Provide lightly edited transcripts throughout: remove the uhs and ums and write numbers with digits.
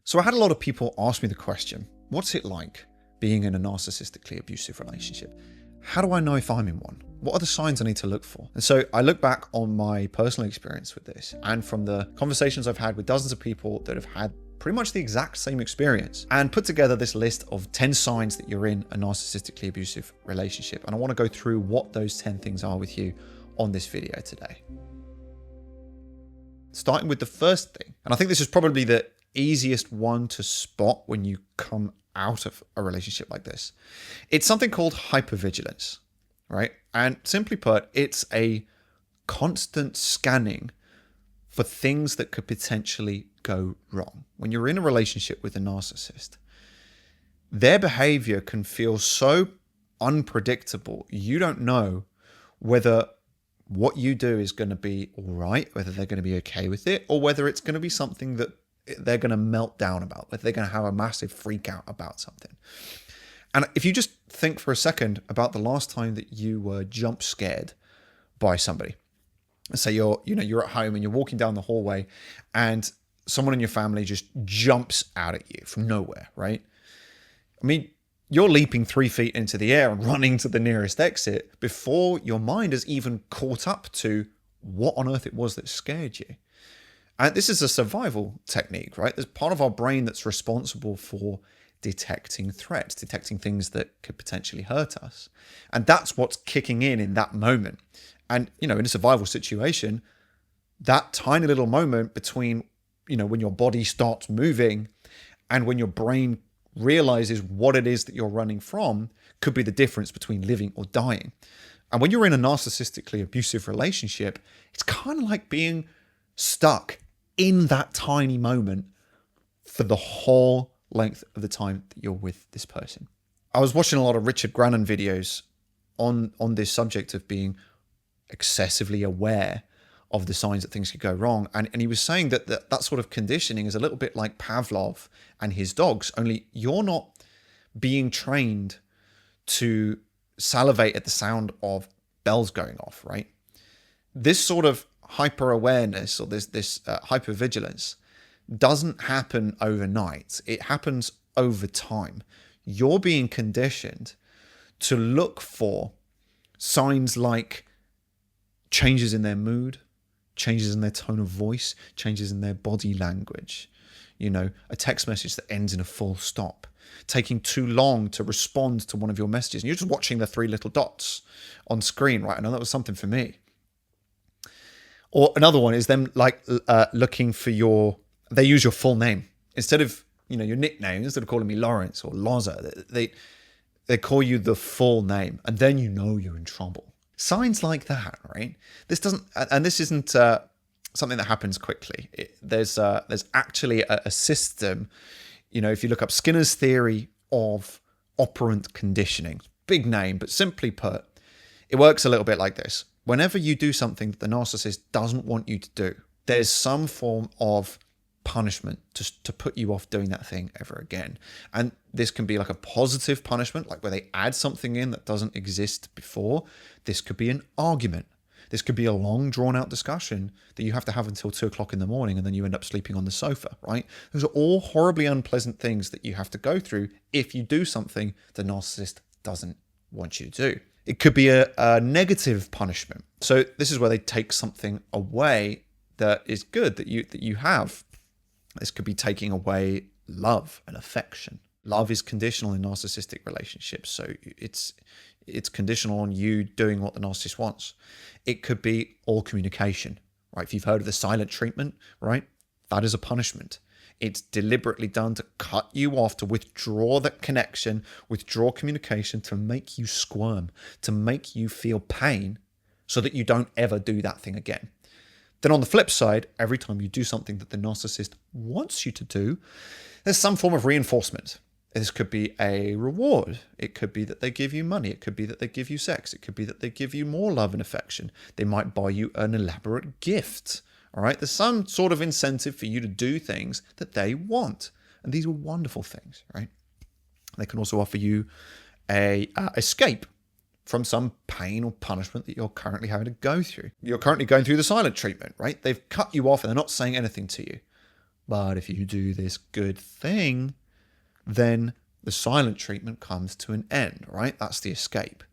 So I had a lot of people ask me the question, what's it like being in a narcissistically abusive relationship? How do I know if I'm in one? What are the signs I need to look for? And so I look back on my personal experience with this, and from the conversations I've had with dozens of people that have had pretty much the exact same experience, and put together this list of 10 signs that you're in a narcissistically abusive relationship. And I want to go through what those 10 things are with you on this video today. Starting with the first thing, and I think this is probably the easiest one to spot when you come out of a relationship like this. It's something called hypervigilance, right? And simply put, it's a constant scanning for things that could potentially go wrong. When you're in a relationship with a narcissist, their behavior can feel so unpredictable. You don't know whether what you do is going to be all right, whether they're going to be okay with it, or whether it's going to be something that they're going to melt down about, whether they're going to have a massive freak out about something. And if you just think for a second about the last time that you were jump scared by somebody, say you're at home and you're walking down the hallway and someone in your family just jumps out at you from nowhere, right? I mean, you're leaping 3 feet into the air and running to the nearest exit before your mind has even caught up to what on earth it was that scared you. And this is a survival technique, right? There's part of our brain that's responsible for detecting threats, detecting things that could potentially hurt us. And that's what's kicking in that moment. And, in a survival situation, that tiny little moment between, when your body starts moving and when your brain realizes what it is that you're running from could be the difference between living or dying. And when you're in a narcissistically abusive relationship, it's kind of like being stuck in that tiny moment for the whole length of the time that you're with this person. I was watching a lot of Richard Grannon videos on this subject of being excessively aware of the signs that things could go wrong. And he was saying that sort of conditioning is a little bit like Pavlov and his dogs, only you're not being trained to salivate at the sound of bells going off, right? This sort of hyper-awareness or this hyper-vigilance doesn't happen overnight. It happens over time. You're being conditioned to look for signs like changes in their mood, changes in their tone of voice, changes in their body language, a text message that ends in a full stop, taking too long to respond to one of your messages. And you're just watching the 3 little dots on screen, right? I know that was something for me. Or another one is them looking for they use your full name. Instead of, your nickname, instead of calling me Lawrence or Loza, they call you the full name. And then you're in trouble. Signs like that, right? This isn't something that happens quickly. There's actually a system, if you look up Skinner's theory of operant conditioning, big name, but simply put, it works a little bit like this. Whenever you do something that the narcissist doesn't want you to do, there's some form of punishment to put you off doing that thing ever again. And this can be like a positive punishment, like where they add something in that doesn't exist before. This could be an argument. This could be a long drawn out discussion that you have to have until 2 o'clock in the morning and then you end up sleeping on the sofa, right? Those are all horribly unpleasant things that you have to go through if you do something the narcissist doesn't want you to do. It could be a negative punishment. So this is where they take something away that is good that you have. This could be taking away love and affection. Love is conditional in narcissistic relationships, so it's conditional on you doing what the narcissist wants. It could be all communication, right? If you've heard of the silent treatment, right? That is a punishment. It's deliberately done to cut you off, to withdraw that connection, withdraw communication, to make you squirm, to make you feel pain so that you don't ever do that thing again. Then on the flip side, every time you do something that the narcissist wants you to do, there's some form of reinforcement. This could be a reward. It could be that they give you money. It could be that they give you sex. It could be that they give you more love and affection. They might buy you an elaborate gift. All right, there's some sort of incentive for you to do things that they want. And these are wonderful things, right? They can also offer you a escape from some pain or punishment that you're currently having to go through. You're currently going through the silent treatment, right? They've cut you off and they're not saying anything to you. But if you do this good thing, then the silent treatment comes to an end, right? That's the escape.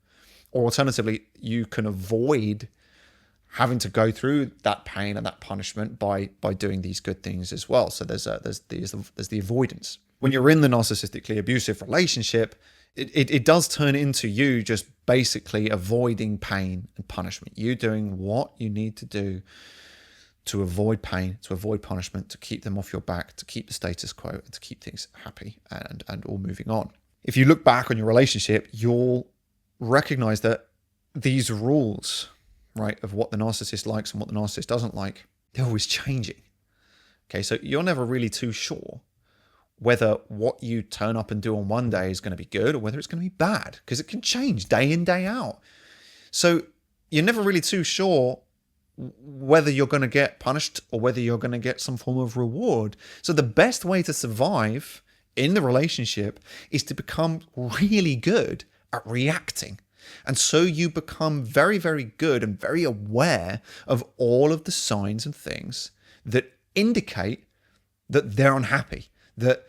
Or alternatively, you can avoid having to go through that pain and that punishment by doing these good things as well. So there's the avoidance. When you're in the narcissistically abusive relationship, it does turn into you just basically avoiding pain and punishment. You doing what you need to do to avoid pain, to avoid punishment, to keep them off your back, to keep the status quo, and to keep things happy and all moving on. If you look back on your relationship, you'll recognize that these rules, right, of what the narcissist likes and what the narcissist doesn't like, they're always changing. Okay, so you're never really too sure whether what you turn up and do on one day is going to be good or whether it's going to be bad, because it can change day in, day out. So you're never really too sure whether you're going to get punished or whether you're going to get some form of reward. So the best way to survive in the relationship is to become really good at reacting. And so you become very, very good and very aware of all of the signs and things that indicate that they're unhappy, that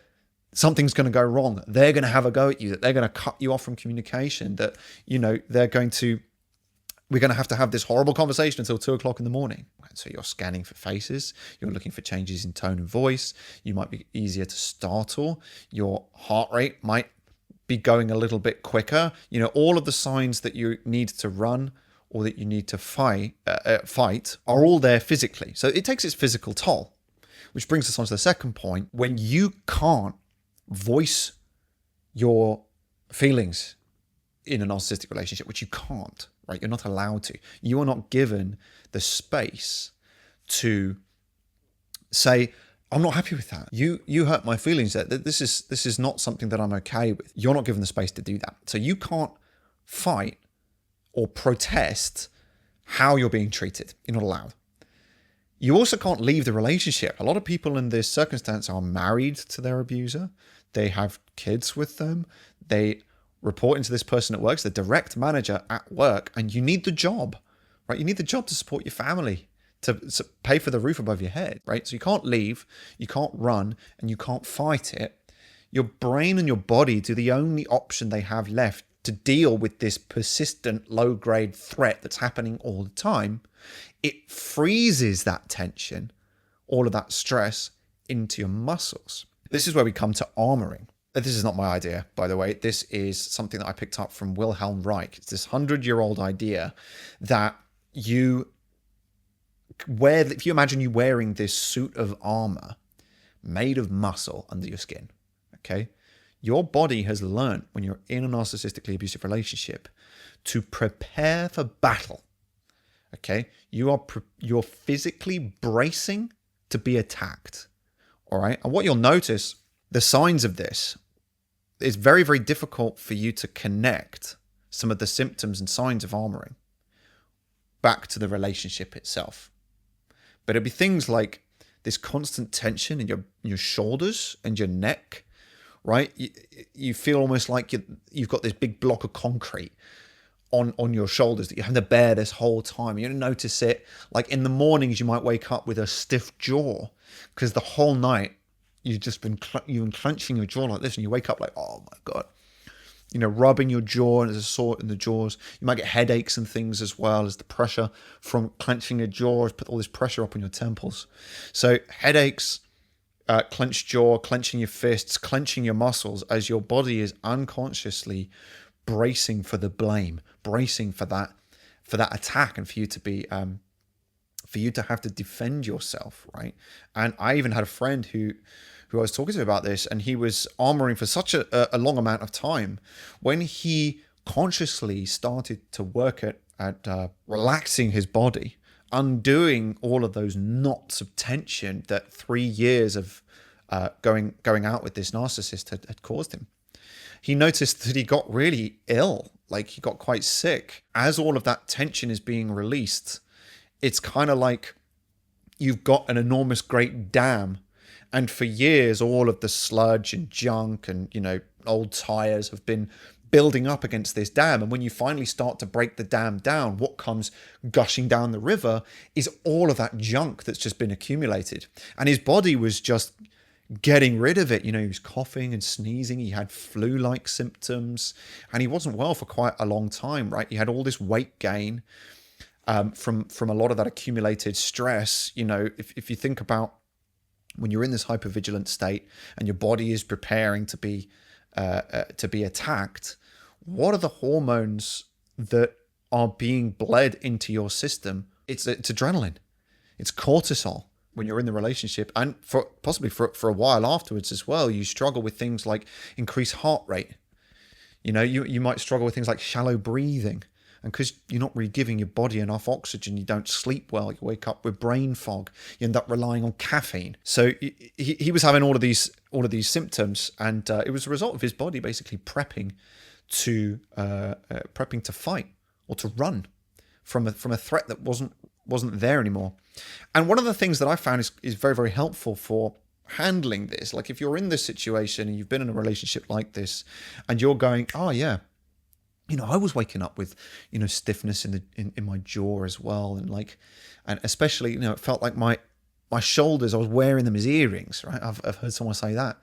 something's going to go wrong, that they're going to have a go at you, that they're going to cut you off from communication, that, we're going to have this horrible conversation until 2:00 in the morning. So you're scanning for faces. You're looking for changes in tone and voice. You might be easier to startle. Your heart rate might be going a little bit quicker. All of the signs that you need to run or that you need to fight are all there physically. So it takes its physical toll, which brings us on to the second point. When you can't voice your feelings in a narcissistic relationship, which you can't, right? You're not allowed to. You are not given the space to say, I'm not happy with that. You hurt my feelings. That this is not something that I'm okay with. You're not given the space to do that. So you can't fight or protest how you're being treated. You're not allowed. You also can't leave the relationship. A lot of people in this circumstance are married to their abuser. They have kids with them. They report into this person at work. It's the direct manager at work, and you need the job, right? You need the job to support your family, to pay for the roof above your head, right? So you can't leave, you can't run, and you can't fight it. Your brain and your body do the only option they have left to deal with this persistent low-grade threat that's happening all the time. It freezes that tension, all of that stress, into your muscles. This is where we come to armoring. This is not my idea, by the way. This is something that I picked up from Wilhelm Reich. It's this 100-year-old idea that if you imagine you wearing this suit of armor made of muscle under your skin, okay? Your body has learned when you're in a narcissistically abusive relationship to prepare for battle, okay? You're physically bracing to be attacked, all right? And what you'll notice, the signs of this, it's very, very difficult for you to connect some of the symptoms and signs of armoring back to the relationship itself. But it'll be things like this constant tension in your shoulders and your neck, right? You feel almost like you've got this big block of concrete on your shoulders that you have to bear this whole time. You notice it, like in the mornings, you might wake up with a stiff jaw because the whole night you've been clenching your jaw like this, and you wake up like, oh my God, rubbing your jaw, and there's a sore in the jaws. You might get headaches and things as well as the pressure from clenching your jaw has put all this pressure up on your temples. So headaches, clenched jaw, clenching your fists, clenching your muscles as your body is unconsciously bracing for the blame, bracing for that attack, and for you to be for you to have to defend yourself, right? And I even had a friend who I was talking to about this, and he was armoring for such a long amount of time. When he consciously started to work at relaxing his body, undoing all of those knots of tension that 3 years of going out with this narcissist had caused him, he noticed that he got really ill, like he got quite sick. As all of that tension is being released, it's kind of like you've got an enormous great dam, and for years all of the sludge and junk and old tires have been building up against this dam. And when you finally start to break the dam down, what comes gushing down the river is all of that junk that's just been accumulated. And his body was just getting rid of it. He was coughing and sneezing. He had flu-like symptoms, and he wasn't well for quite a long time, right? He had all this weight gain from a lot of that accumulated stress. If you think about when you're in this hypervigilant state and your body is preparing to be attacked, what are the hormones that are being bled into your system? It's adrenaline, it's cortisol. When you're in the relationship, and possibly for a while afterwards as well, you struggle with things like increased heart rate. You might struggle with things like shallow breathing, and because you're not really giving your body enough oxygen, you don't sleep well. You wake up with brain fog. You end up relying on caffeine. So he was having all of these symptoms, and it was a result of his body basically prepping to fight or to run from a threat that wasn't there anymore. And one of the things that I found is very, very helpful for handling this, like if you're in this situation and you've been in a relationship like this and you're going, oh yeah, I was waking up with, stiffness in my jaw as well. And especially, it felt like my shoulders, I was wearing them as earrings, right? I've heard someone say that.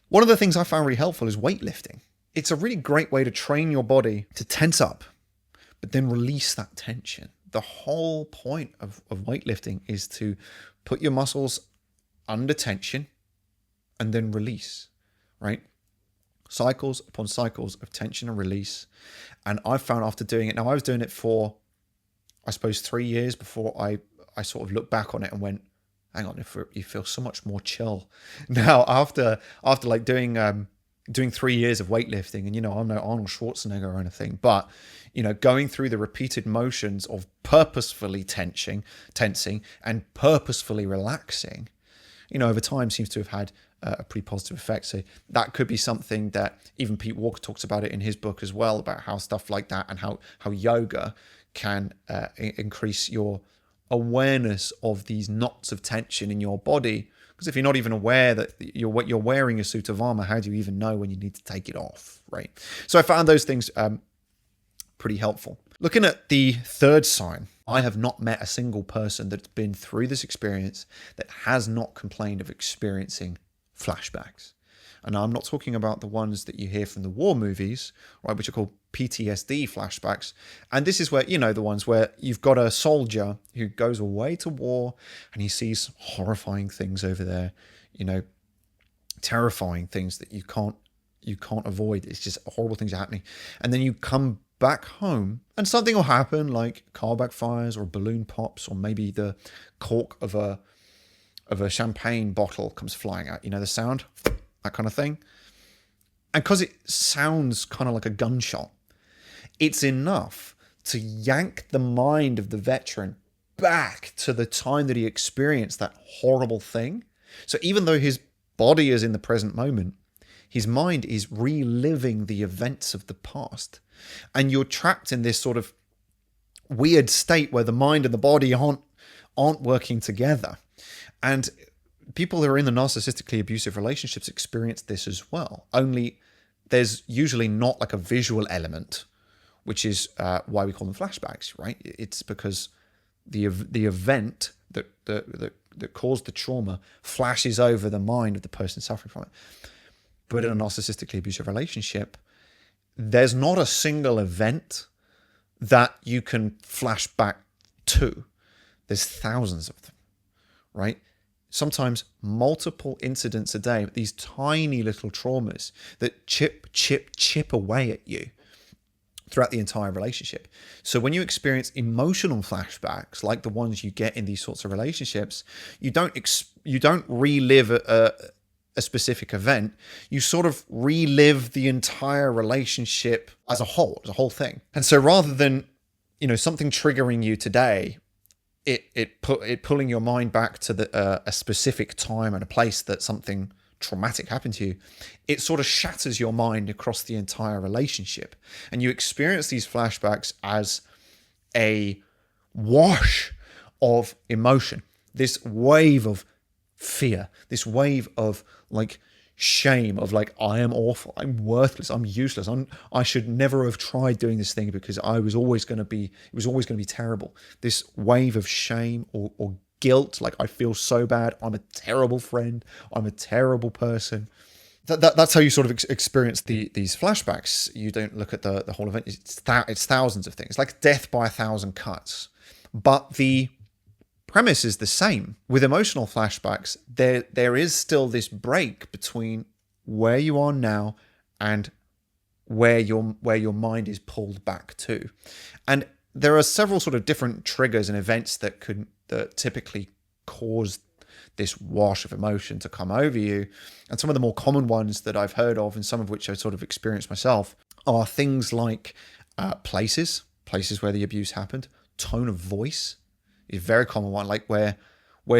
One of the things I found really helpful is weightlifting. It's a really great way to train your body to tense up, but then release that tension. The whole point of weightlifting is to put your muscles under tension and then release, right? Cycles upon cycles of tension and release. And I found after doing it, now I was doing it for, I suppose, 3 years before I sort of looked back on it and went, hang on, you feel so much more chill. Now, after like doing 3 years of weightlifting, and I'm no Arnold Schwarzenegger or anything, but going through the repeated motions of purposefully tensing and purposefully relaxing, over time seems to have had a pretty positive effect. So that could be something that even Pete Walker talks about it in his book as well, about how stuff like that and how yoga can increase your awareness of these knots of tension in your body. Because if you're not even aware that you're wearing a suit of armor, how do you even know when you need to take it off, right? So I found those things pretty helpful. Looking at the third sign, I have not met a single person that's been through this experience that has not complained of experiencing flashbacks. And I'm not talking about the ones that you hear from the war movies, right, which are called PTSD flashbacks. And this is where, the ones where you've got a soldier who goes away to war and he sees horrifying things over there, terrifying things that you can't avoid. It's just horrible things are happening. And then you come back home and something will happen, like car backfires or a balloon pops, or maybe the cork of a champagne bottle comes flying out, the sound, that kind of thing. And because it sounds kind of like a gunshot, it's enough to yank the mind of the veteran back to the time that he experienced that horrible thing. So even though his body is in the present moment, his mind is reliving the events of the past. And you're trapped in this sort of weird state where the mind and the body aren't working together. And people who are in the narcissistically abusive relationships experience this as well. Only there's usually not like a visual element, which is why we call them flashbacks, right? It's because the event that caused the trauma flashes over the mind of the person suffering from it. But in a narcissistically abusive relationship, there's not a single event that you can flash back to. There's thousands of them, right? Sometimes multiple incidents a day, these tiny little traumas that chip away at you throughout the entire relationship. So when you experience emotional flashbacks like the ones you get in these sorts of relationships, you don't relive a specific event. You sort of relive the entire relationship as a whole thing. And so rather than something triggering you today, it pulling your mind back to a specific time and a place that something traumatic happened to you, it sort of shatters your mind across the entire relationship. And you experience these flashbacks as a wash of emotion, this wave of fear, this wave of like shame of like, I am awful, I'm worthless, I'm useless, I should never have tried doing this thing because it was always going to be terrible. This wave of shame or guilt, like I feel so bad, I'm a terrible friend, I'm a terrible person. That's how you sort of experience these flashbacks. You don't look at the whole event. It's thousands of things, like death by 1,000 cuts. But the premise is the same. With emotional flashbacks, there is still this break between where you are now and where your mind is pulled back to. And there are several sort of different triggers and events that typically cause this wash of emotion to come over you. And some of the more common ones that I've heard of, and some of which I've sort of experienced myself, are things like places where the abuse happened. Tone of voice is a very common one, like where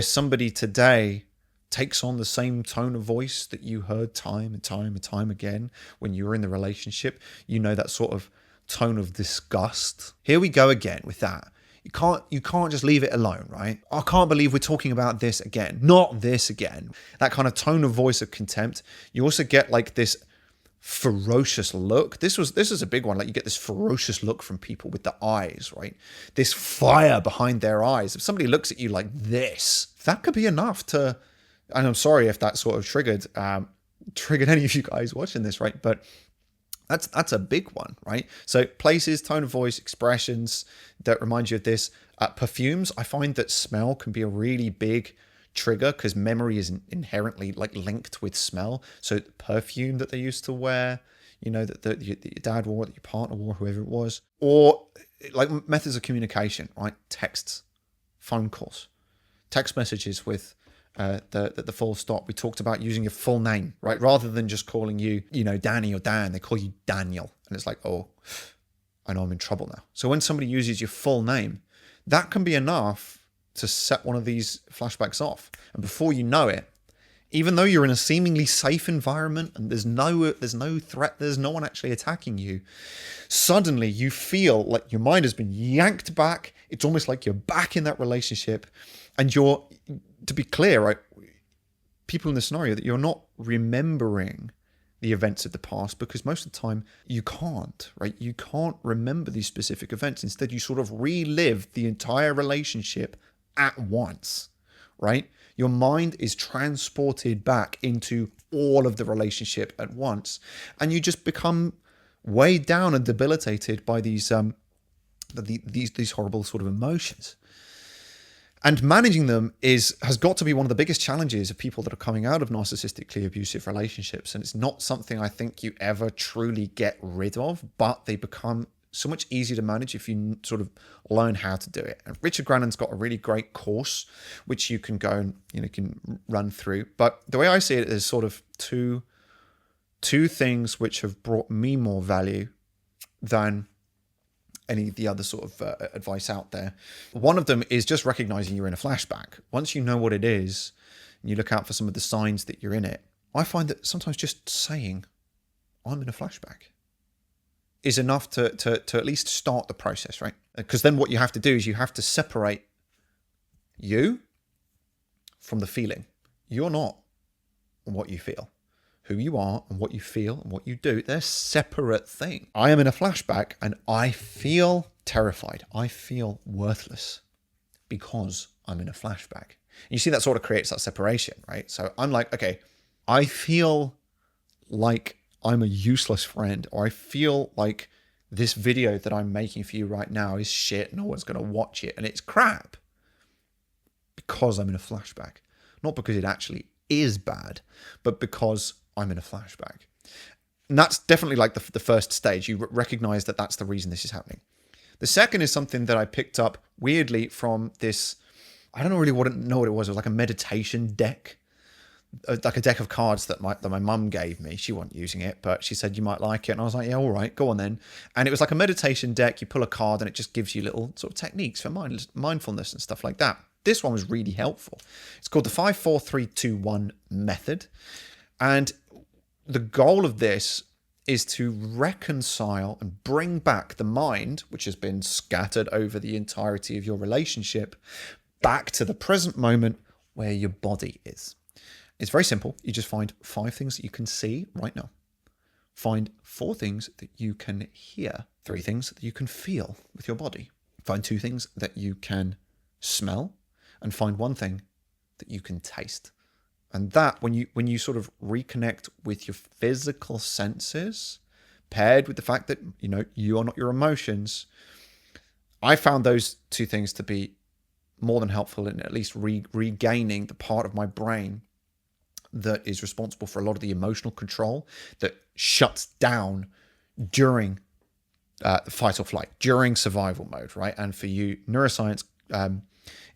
somebody today takes on the same tone of voice that you heard time and time and time again when you were in the relationship. You know, that sort of tone of disgust. Here we go again with that. You can't just leave it alone, right? I can't believe we're talking about this again. Not this again. That kind of tone of voice of contempt. You also get like this ferocious look. This is a big one. Like you get this ferocious look from people with the eyes, right? This fire behind their eyes. If somebody looks at you like this, that could be enough to, and I'm sorry if that sort of triggered any of you guys watching this, right? But that's a big one, right? So places, tone of voice, expressions that remind you of this. Perfumes, I find that smell can be a really big trigger because memory is inherently like linked with smell. So the perfume that they used to wear, you know, that your dad wore, that your partner wore, whoever it was. Or like methods of communication, right? Texts, phone calls, text messages with the full stop. We talked about using your full name, right? Rather than just calling you, Danny or Dan, they call you Daniel. And it's like, oh, I know I'm in trouble now. So when somebody uses your full name, that can be enough to set one of these flashbacks off. And before you know it, even though you're in a seemingly safe environment and there's no threat, there's no one actually attacking you, suddenly you feel like your mind has been yanked back. It's almost like you're back in that relationship. And you're, to be clear, right, people in the scenario, that you're not remembering the events of the past because most of the time you can't, right? You can't remember these specific events. Instead, you sort of relive the entire relationship at once, right? Your mind is transported back into all of the relationship at once, and you just become weighed down and debilitated by these horrible sort of emotions. And managing them has got to be one of the biggest challenges of people that are coming out of narcissistically abusive relationships. And it's not something I think you ever truly get rid of, but they become so much easier to manage if you sort of learn how to do it. And Richard Grannon's got a really great course, which you can go and can run through. But the way I see it is sort of two things which have brought me more value than any of the other sort of advice out there. One of them is just recognizing you're in a flashback. Once you know what it is, and you look out for some of the signs that you're in it, I find that sometimes just saying, I'm in a flashback, is enough to at least start the process, right? Because then what you have to do is you have to separate you from the feeling. You're not what you feel. Who you are and what you feel and what you do, they're separate things. I am in a flashback and I feel terrified. I feel worthless because I'm in a flashback. And you see that sort of creates that separation, right? So I'm like, okay, I feel like I'm a useless friend, or I feel like this video that I'm making for you right now is shit. No one's going to watch it and it's crap because I'm in a flashback. Not because it actually is bad, but because I'm in a flashback. And that's definitely like the first stage. You recognize that that's the reason this is happening. The second is something that I picked up weirdly from this, I don't really know what it was. It was like a meditation deck, like a deck of cards that my mum gave me. She wasn't using it, but she said, you might like it. And I was like, yeah, all right, go on then. And it was like a meditation deck. You pull a card and it just gives you little sort of techniques for mindfulness and stuff like that. This one was really helpful. It's called the 5-4-3-2-1 method. And the goal of this is to reconcile and bring back the mind, which has been scattered over the entirety of your relationship, back to the present moment where your body is. It's very simple. You just find 5 things that you can see right now. Find 4 things that you can hear. 3 things that you can feel with your body. Find 2 things that you can smell. And find 1 thing that you can taste. And that, when you sort of reconnect with your physical senses, paired with the fact that, you are not your emotions, I found those 2 things to be more than helpful in at least regaining the part of my brain that is responsible for a lot of the emotional control that shuts down during fight or flight, during survival mode, right? And for you neuroscience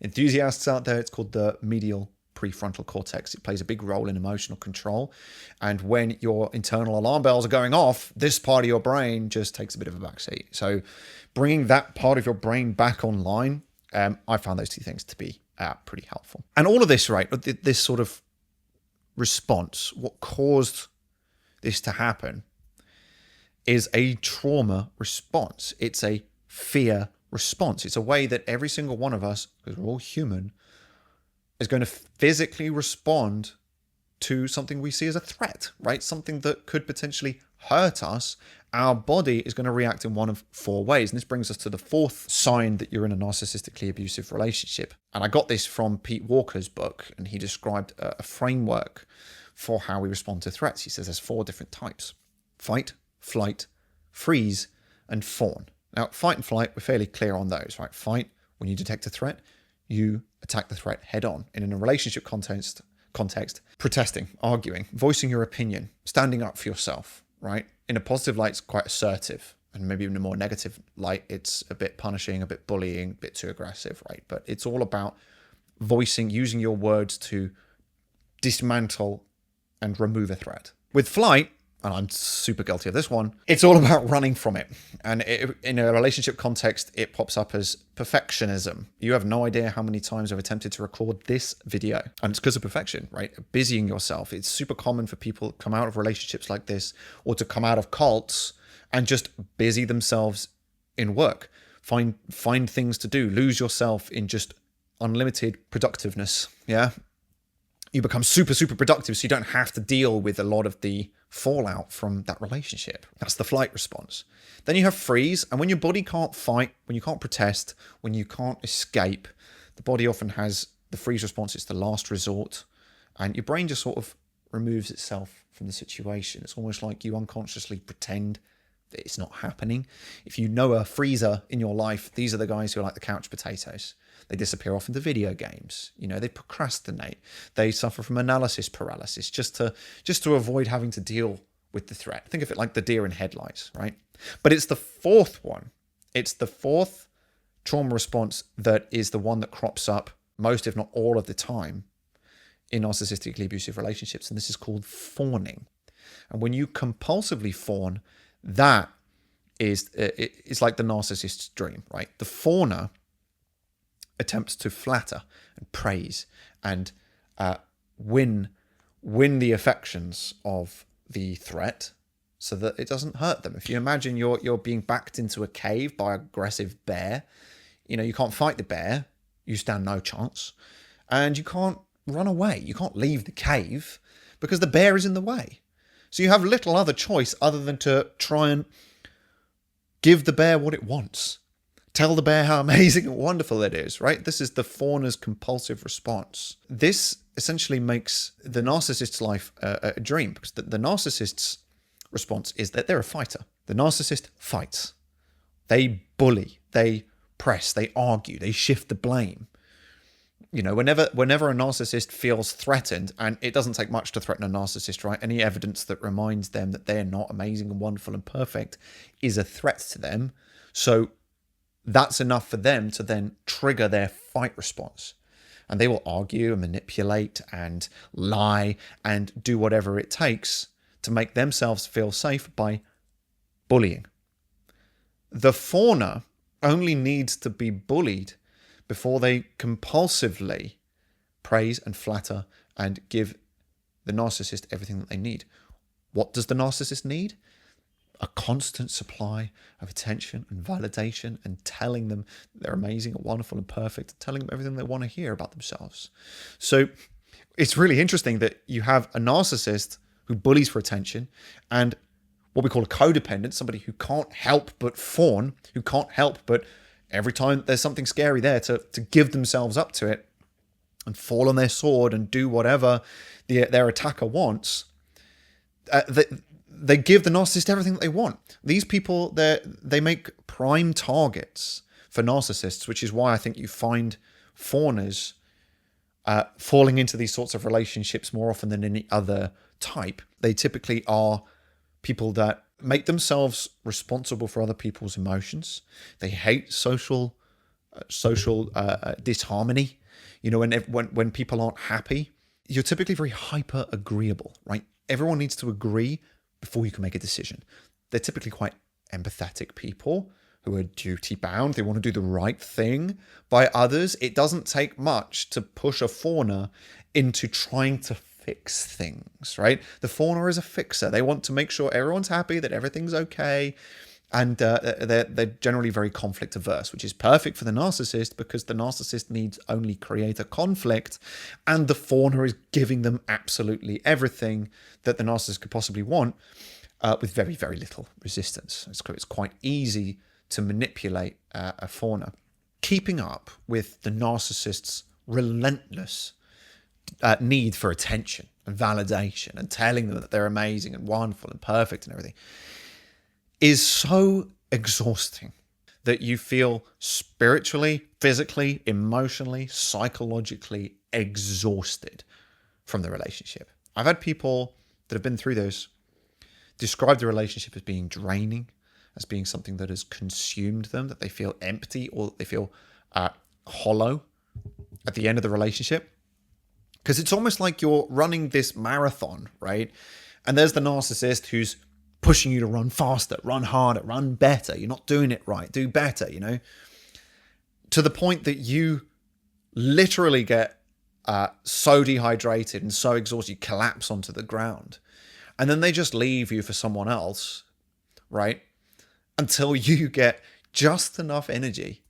enthusiasts out there, it's called the medial prefrontal cortex. It plays a big role in emotional control. And when your internal alarm bells are going off, this part of your brain just takes a bit of a backseat. So bringing that part of your brain back online, I found those 2 things to be pretty helpful. And all of this, right, this sort of response, what caused this to happen, is a trauma response. It's a fear response. It's a way that every single one of us, because we're all human, is going to physically respond to something we see as a threat, right? Something that could potentially hurt us. Our body is going to react in one of 4 ways. And this brings us to the 4th sign that you're in a narcissistically abusive relationship. And I got this from Pete Walker's book, and he described a framework for how we respond to threats. He says there's 4 different types: fight, flight, freeze, and fawn. Now, fight and flight, we're fairly clear on those, right? Fight, when you detect a threat, you attack the threat head on. And in a relationship context, protesting, arguing, voicing your opinion, standing up for yourself, right? In a positive light, it's quite assertive. And maybe in a more negative light, it's a bit punishing, a bit bullying, a bit too aggressive, right? But it's all about using your words to dismantle and remove a threat. With flight, and I'm super guilty of this one, it's all about running from it. And in a relationship context, it pops up as perfectionism. You have no idea how many times I've attempted to record this video. And it's because of perfection, right? Busying yourself. It's super common for people to come out of relationships like this, or to come out of cults and just busy themselves in work. Find things to do. Lose yourself in just unlimited productiveness. Yeah. You become super, super productive, so you don't have to deal with a lot of the fallout from that relationship. That's the flight response. Then you have freeze, and when your body can't fight, when you can't protest, when you can't escape, the body often has the freeze response. It's the last resort, and your brain just sort of removes itself from the situation. It's almost like you unconsciously pretend that it's not happening. If you know a freezer in your life, these are the guys who are like the couch potatoes. They disappear off into video games. They procrastinate. They suffer from analysis paralysis just to avoid having to deal with the threat. Think of it like the deer in headlights, right? But it's the 4th one. It's the 4th trauma response that is the one that crops up most, if not all of the time, in narcissistically abusive relationships. And this is called fawning. And when you compulsively fawn, that is, it's like the narcissist's dream, right? The fawner attempts to flatter and praise and win the affections of the threat so that it doesn't hurt them. If you imagine you're being backed into a cave by an aggressive bear, you can't fight the bear, you stand no chance, and you can't run away. You can't leave the cave because the bear is in the way. So you have little other choice other than to try and give the bear what it wants. Tell the bear how amazing and wonderful it is, right? This is the fawner's compulsive response. This essentially makes the narcissist's life a dream, because the narcissist's response is that they're a fighter. The narcissist fights. They bully. They press. They argue. They shift the blame. Whenever a narcissist feels threatened, and it doesn't take much to threaten a narcissist, right? Any evidence that reminds them that they're not amazing and wonderful and perfect is a threat to them. So that's enough for them to then trigger their fight response. And they will argue and manipulate and lie and do whatever it takes to make themselves feel safe by bullying. The fawner only needs to be bullied before they compulsively praise and flatter and give the narcissist everything that they need. What does the narcissist need? A constant supply of attention and validation, and telling them they're amazing and wonderful and perfect, and telling them everything they want to hear about themselves. So it's really interesting that you have a narcissist who bullies for attention and what we call a codependent, somebody who can't help but fawn, who can't help but every time there's something scary there to give themselves up to it and fall on their sword and do whatever their attacker wants. They give the narcissist everything that they want. These people, they make prime targets for narcissists, which is why I think you find fawners falling into these sorts of relationships more often than any other type. They typically are people that make themselves responsible for other people's emotions. They hate social disharmony. You know, when people aren't happy, you're typically very hyper agreeable, right? Everyone needs to agree before you can make a decision. They're typically quite empathetic people who are duty bound. They want to do the right thing by others. It doesn't take much to push a fawner into trying to fix things, right? The fawner is a fixer. They want to make sure everyone's happy, that everything's okay. And they're generally very conflict averse, which is perfect for the narcissist because the narcissist needs only create a conflict and the fawner is giving them absolutely everything that the narcissist could possibly want with very, very little resistance. It's quite easy to manipulate a fawner. Keeping up with the narcissist's relentless need for attention and validation and telling them that they're amazing and wonderful and perfect and everything is so exhausting that you feel spiritually, physically, emotionally, psychologically exhausted from the relationship. I've had people that have been through this describe the relationship as being draining, as being something that has consumed them, that they feel empty or they feel hollow at the end of the relationship. Because it's almost like you're running this marathon, right? And there's the narcissist who's pushing you to run faster, run harder, run better. You're not doing it right. Do better, you know? To the point that you literally get so dehydrated and so exhausted, you collapse onto the ground. And then they just leave you for someone else, right? Until you get just enough energy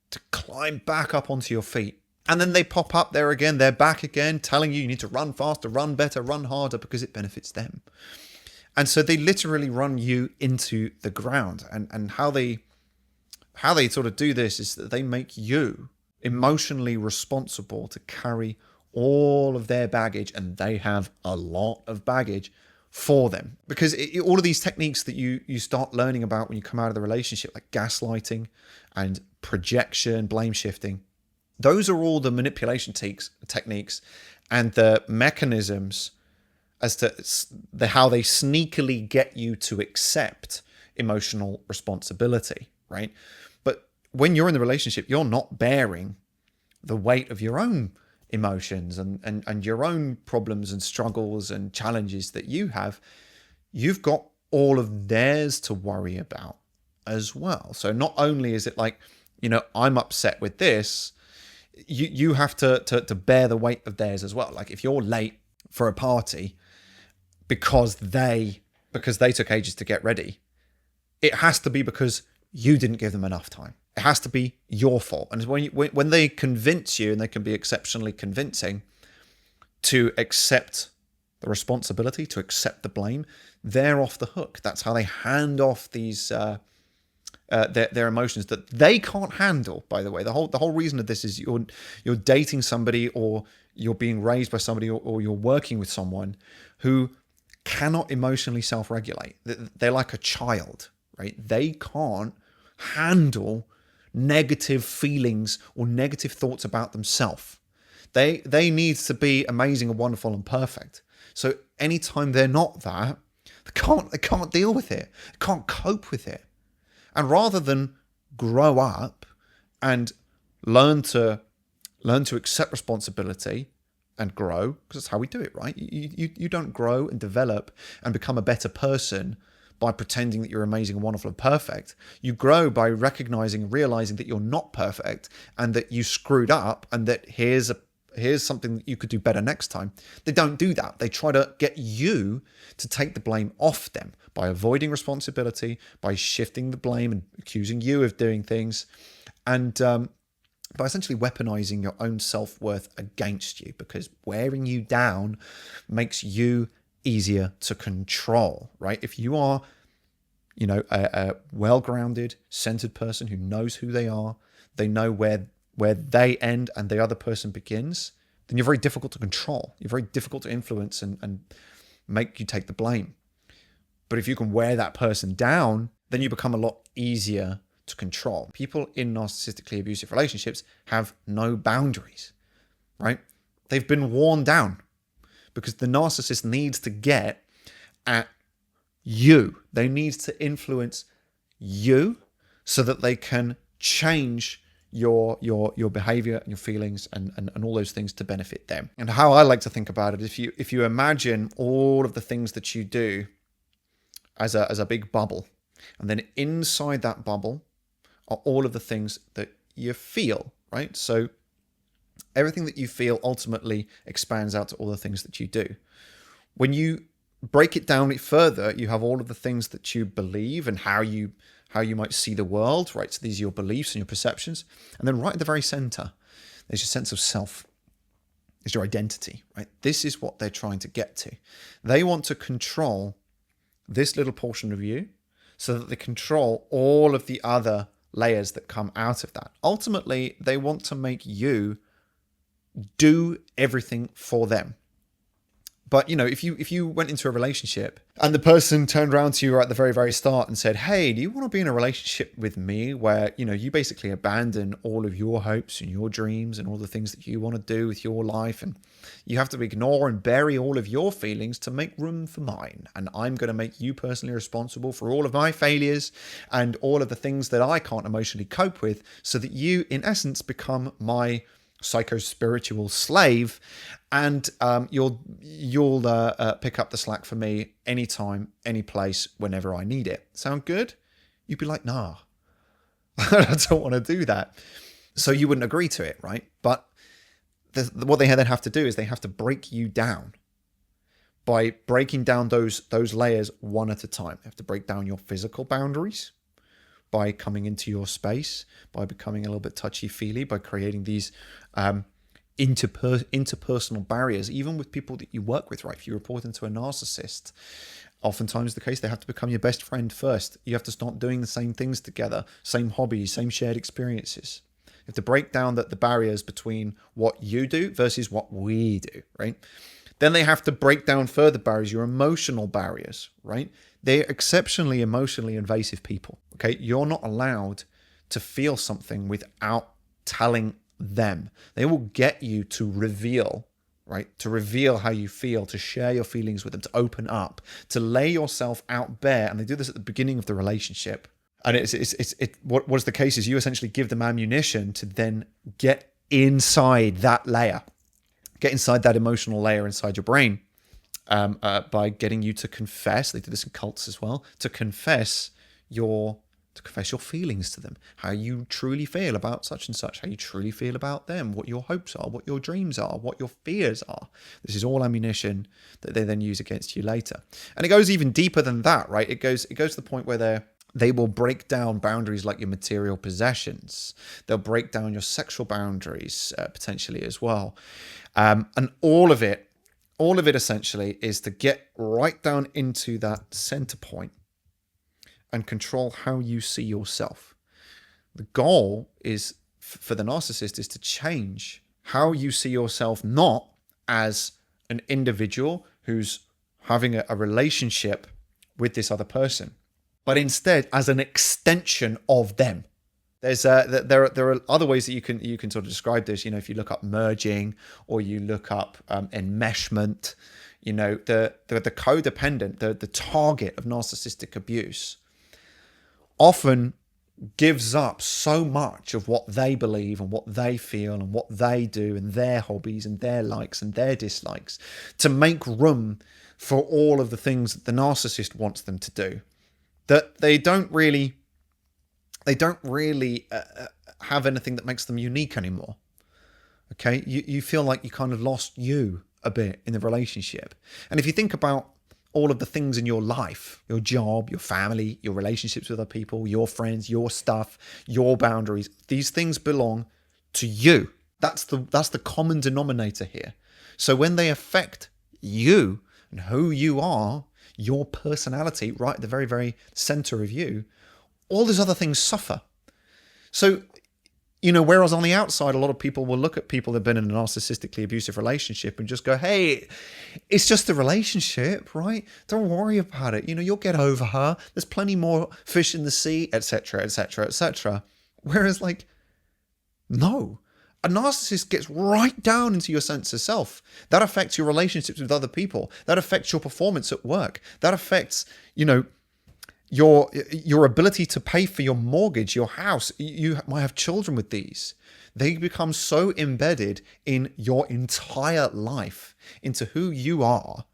to climb back up onto your feet. And then they pop up there again. They're back again, telling you need to run faster, run better, run harder because it benefits them. And so they literally run you into the ground. And how they sort of do this is that they make you emotionally responsible to carry all of their baggage, and they have a lot of baggage for them. Because all of these techniques that you start learning about when you come out of the relationship, like gaslighting and projection, blame shifting, those are all the manipulation techniques and the mechanisms as to how they sneakily get you to accept emotional responsibility, right? But when you're in the relationship, you're not bearing the weight of your own emotions and your own problems and struggles and challenges that you have. You've got all of theirs to worry about as well. So not only is it like, you know, I'm upset with this, you have to bear the weight of theirs as well. Like if you're late for a party because they took ages to get ready, it has to be because you didn't give them enough time. It has to be your fault. And when they convince you, and they can be exceptionally convincing, to accept the responsibility, to accept the blame, they're off the hook. That's how they hand off these their emotions that they can't handle. By the way, the whole reason of this is you're dating somebody, or you're being raised by somebody, or you're working with someone who cannot emotionally self-regulate. They're like a child, right? They can't handle negative feelings or negative thoughts about themselves. They need to be amazing and wonderful and perfect. So anytime they're not that, they can't deal with it. They can't cope with it. And rather than grow up and learn to accept responsibility and grow, because that's how we do it, right? You don't grow and develop and become a better person by pretending that you're amazing and wonderful and perfect. You grow by recognizing and realizing that you're not perfect and that you screwed up, and that here's something that you could do better next time. They don't do that. They try to get you to take the blame off them by avoiding responsibility, by shifting the blame and accusing you of doing things. And by essentially weaponizing your own self-worth against you, because wearing you down makes you easier to control, right? If you are, a well-grounded, centered person who knows who they are, they know where they end and the other person begins, then you're very difficult to control. You're very difficult to influence and make you take the blame. But if you can wear that person down, then you become a lot easier to control. People in narcissistically abusive relationships have no boundaries, right? They've been worn down because the narcissist needs to get at you. They need to influence you so that they can change your behavior and your feelings and all those things to benefit them. And how I like to think about it, if you imagine all of the things that you do as a big bubble, and then inside that bubble are all of the things that you feel, right? So everything that you feel ultimately expands out to all the things that you do. When you break it down further, you have all of the things that you believe and how you might see the world, right? So these are your beliefs and your perceptions. And then right at the very center, there's your sense of self. There's your identity, right? This is what they're trying to get to. They want to control this little portion of you so that they control all of the other layers that come out of that. Ultimately, they want to make you do everything for them. But, if you went into a relationship and the person turned around to you right at the very, very start and said, hey, do you want to be in a relationship with me where, you basically abandon all of your hopes and your dreams and all the things that you want to do with your life, and you have to ignore and bury all of your feelings to make room for mine, and I'm going to make you personally responsible for all of my failures and all of the things that I can't emotionally cope with, so that you, in essence, become my psycho-spiritual slave, and you'll pick up the slack for me anytime, any place, whenever I need it. Sound good? You'd be like, nah, I don't want to do that. So you wouldn't agree to it, right? But what they then have to do is they have to break you down by breaking down those layers one at a time. They have to break down your physical boundaries by coming into your space, by becoming a little bit touchy-feely, by creating these interpersonal barriers, even with people that you work with, right? If you report into a narcissist, oftentimes the case, they have to become your best friend first. You have to start doing the same things together, same hobbies, same shared experiences. You have to break down the barriers between what you do versus what we do, right? Then they have to break down further barriers, your emotional barriers, right? They're exceptionally emotionally invasive people, okay? You're not allowed to feel something without telling them. They will get you to reveal, right? To reveal how you feel, to share your feelings with them, to open up, to lay yourself out bare. And they do this at the beginning of the relationship. And what's the case is you essentially give them ammunition to then get inside that layer, get inside that emotional layer inside your brain, by getting you to confess. They do this in cults as well, to confess your feelings to them, how you truly feel about such and such, how you truly feel about them, what your hopes are, what your dreams are, what your fears are. This is all ammunition that they then use against you later. And it goes even deeper than that, right? It goes to the point where they will break down boundaries like your material possessions. They'll break down your sexual boundaries, potentially as well. And all of it essentially is to get right down into that center point and control how you see yourself. The goal is for the narcissist is to change how you see yourself, not as an individual who's having a relationship with this other person, but instead as an extension of them. There are other ways that you can sort of describe this. If you look up merging or you look up enmeshment, the codependent, the target of narcissistic abuse, often gives up so much of what they believe and what they feel and what they do and their hobbies and their likes and their dislikes to make room for all of the things that the narcissist wants them to do, that they don't really have anything that makes them unique anymore. Okay, you feel like you kind of lost you a bit in the relationship. And if you think about all of the things in your life, your job, your family, your relationships with other people, your friends, your stuff, your boundaries, these things belong to you. That's the common denominator here. So when they affect you and who you are, your personality, right at the very, very center of you, all these other things suffer. So, whereas on the outside, a lot of people will look at people that have been in a narcissistically abusive relationship and just go, hey, it's just a relationship, right? Don't worry about it. You'll get over her. There's plenty more fish in the sea, etc., etc., etc. Whereas, no. A narcissist gets right down into your sense of self. That affects your relationships with other people. That affects your performance at work. That affects, your ability to pay for your mortgage, your house. You might have children with these. They become so embedded in your entire life, into who you are,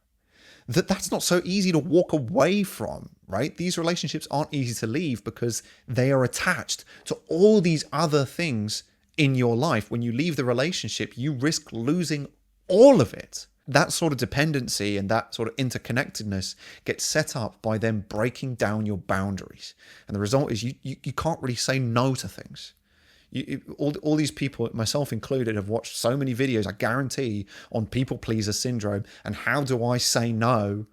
that's not so easy to walk away from, right? These relationships aren't easy to leave because they are attached to all these other things in your life. When you leave the relationship, you risk losing all of it. That sort of dependency and that sort of interconnectedness gets set up by them breaking down your boundaries. And the result is you can't really say no to things. All these people, myself included, have watched so many videos, I guarantee, on people pleaser syndrome and how do I say no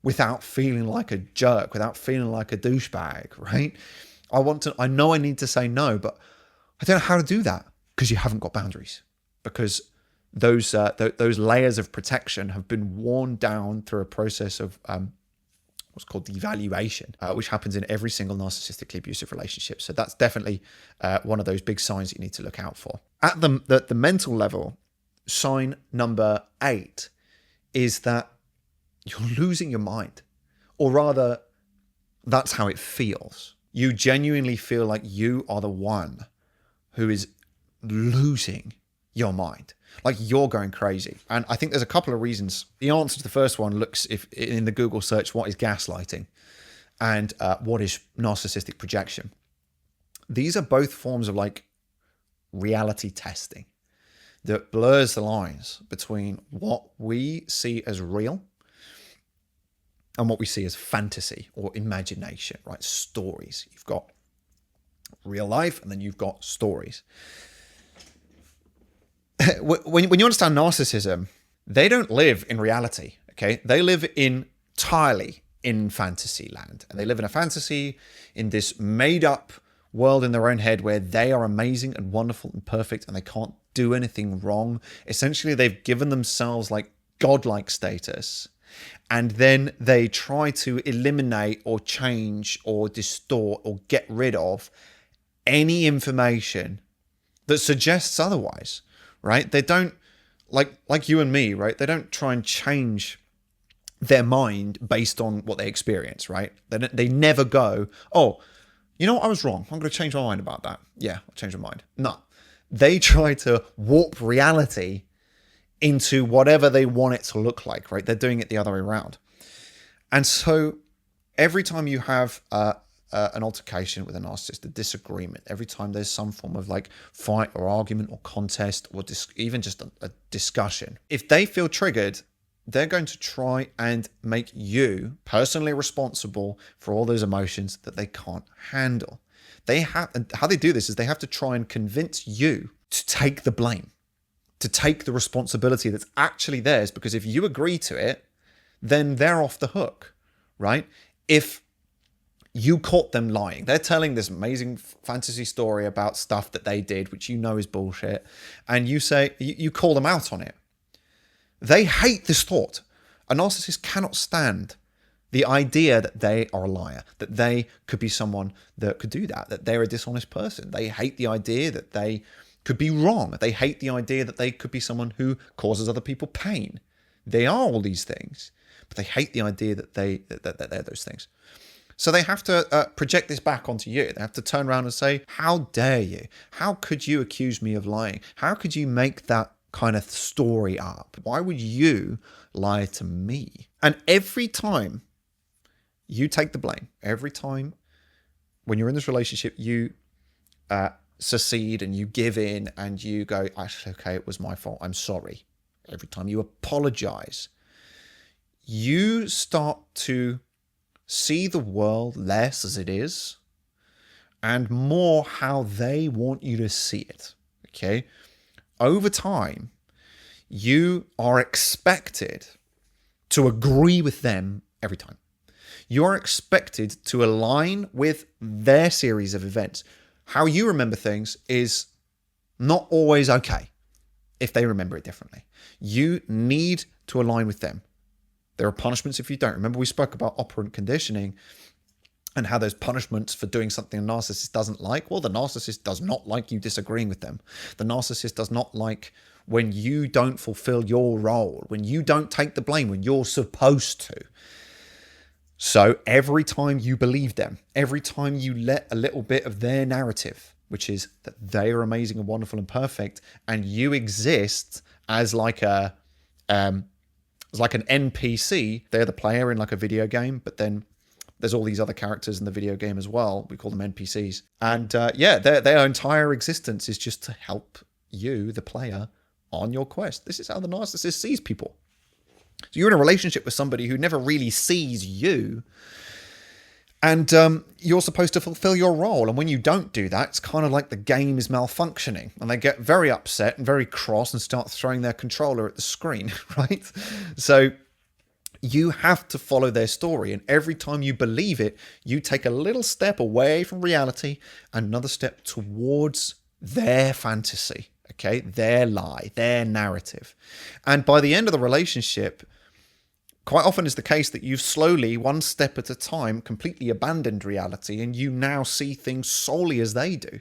without feeling like a jerk, without feeling like a douchebag, right? I know I need to say no, but I don't know how to do that because you haven't got boundaries. Because those layers of protection have been worn down through a process of what's called devaluation, which happens in every single narcissistically abusive relationship. So that's definitely one of those big signs that you need to look out for. At the mental level, sign number 8 is that you're losing your mind, or rather, that's how it feels. You genuinely feel like you are the one who is losing your mind. Like you're going crazy. And I think there's a couple of reasons. The answer to the first one looks, if in the Google search, what is gaslighting and what is narcissistic projection. These are both forms of reality testing that blurs the lines between what we see as real and what we see as fantasy or imagination, right? Stories. You've got real life and then you've got stories. When you understand narcissism, they don't live in reality, okay? They live entirely in fantasy land. And they live in a fantasy in this made-up world in their own head where they are amazing and wonderful and perfect and they can't do anything wrong. Essentially, they've given themselves godlike status. And then they try to eliminate or change or distort or get rid of any information that suggests otherwise. Right? They don't, like you and me, right? They don't try and change their mind based on what they experience, right? They never go, oh, you know what? I was wrong. I'm going to change my mind about that. Yeah, I'll change my mind. No. They try to warp reality into whatever they want it to look like, right? They're doing it the other way around. And so every time you have an altercation with a narcissist, a disagreement, every time there's some form of fight or argument or contest or even just a discussion, if they feel triggered, they're going to try and make you personally responsible for all those emotions that they can't handle. And how they do this is they have to try and convince you to take the blame, to take the responsibility that's actually theirs, because if you agree to it, then they're off the hook, right? If you caught them lying, they're telling this amazing fantasy story about stuff that they did, which you know is bullshit, and you call them out on it. They hate this thought. A narcissist cannot stand the idea that they are a liar, that they could be someone that could do that they're a dishonest person. They hate the idea that they could be wrong. They hate the idea that they could be someone who causes other people pain. They are all these things, but they hate the idea that they're those things. So they have to project this back onto you. They have to turn around and say, how dare you? How could you accuse me of lying? How could you make that kind of story up? Why would you lie to me? And every time you take the blame, every time when you're in this relationship, you secede and you give in and you go, actually, okay, it was my fault. I'm sorry. Every time you apologize, you start to see the world less as it is and more how they want you to see it. okay, over time, you are expected to agree with them every time. You are expected to align with their series of events. How you remember things is not always okay if they remember it differently. You need to align with them. There are punishments if you don't. Remember, we spoke about operant conditioning and how there's punishments for doing something a narcissist doesn't like. Well, the narcissist does not like you disagreeing with them. The narcissist does not like when you don't fulfill your role, when you don't take the blame, when you're supposed to. So every time you believe them, every time you let a little bit of their narrative, which is that they are amazing and wonderful and perfect, and you exist as like an NPC. They're the player in like a video game, but then there's all these other characters in the video game as well. We call them NPCs. And their entire existence is just to help you, the player, on your quest. This is how the narcissist sees people. So you're in a relationship with somebody who never really sees you, and you're supposed to fulfill your role. And when you don't do that, it's kind of like the game is malfunctioning, and they get very upset and very cross and start throwing their controller at the screen, right? So you have to follow their story, and every time you believe it, you take a little step away from reality and another step towards their fantasy, okay? Their lie, their narrative. And by the end of the relationship, quite often is the case that you've slowly, one step at a time, completely abandoned reality, and you now see things solely as they do.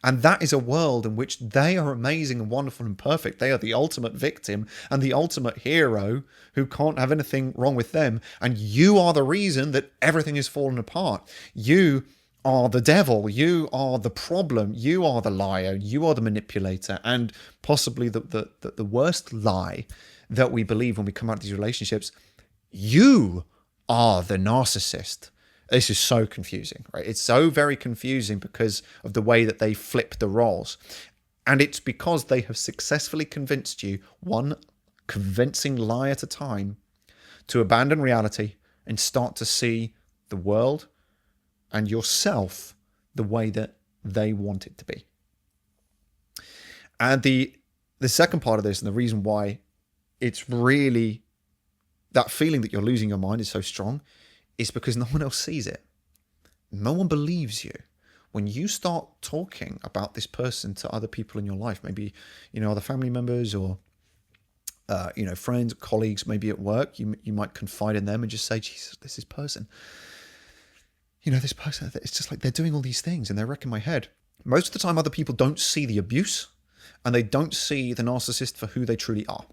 And that is a world in which they are amazing and wonderful and perfect. They are the ultimate victim and the ultimate hero who can't have anything wrong with them. And you are the reason that everything is falling apart. You are the devil. You are the problem. You are the liar. You are the manipulator. And possibly the worst lie that we believe when we come out of these relationships, you are the narcissist. This is so confusing, right? It's so very confusing because of the way that they flip the roles. And it's because they have successfully convinced you, one convincing lie at a time, to abandon reality and start to see the world and yourself the way that they want it to be. And the second part of this, and the reason why it's really, that feeling that you're losing your mind is so strong, is because no one else sees it. No one believes you. When you start talking about this person to other people in your life, maybe, other family members or, friends, colleagues, maybe at work, you might confide in them and just say, Jesus, this person, this person, it's just like they're doing all these things and they're wrecking my head. Most of the time, other people don't see the abuse and they don't see the narcissist for who they truly are.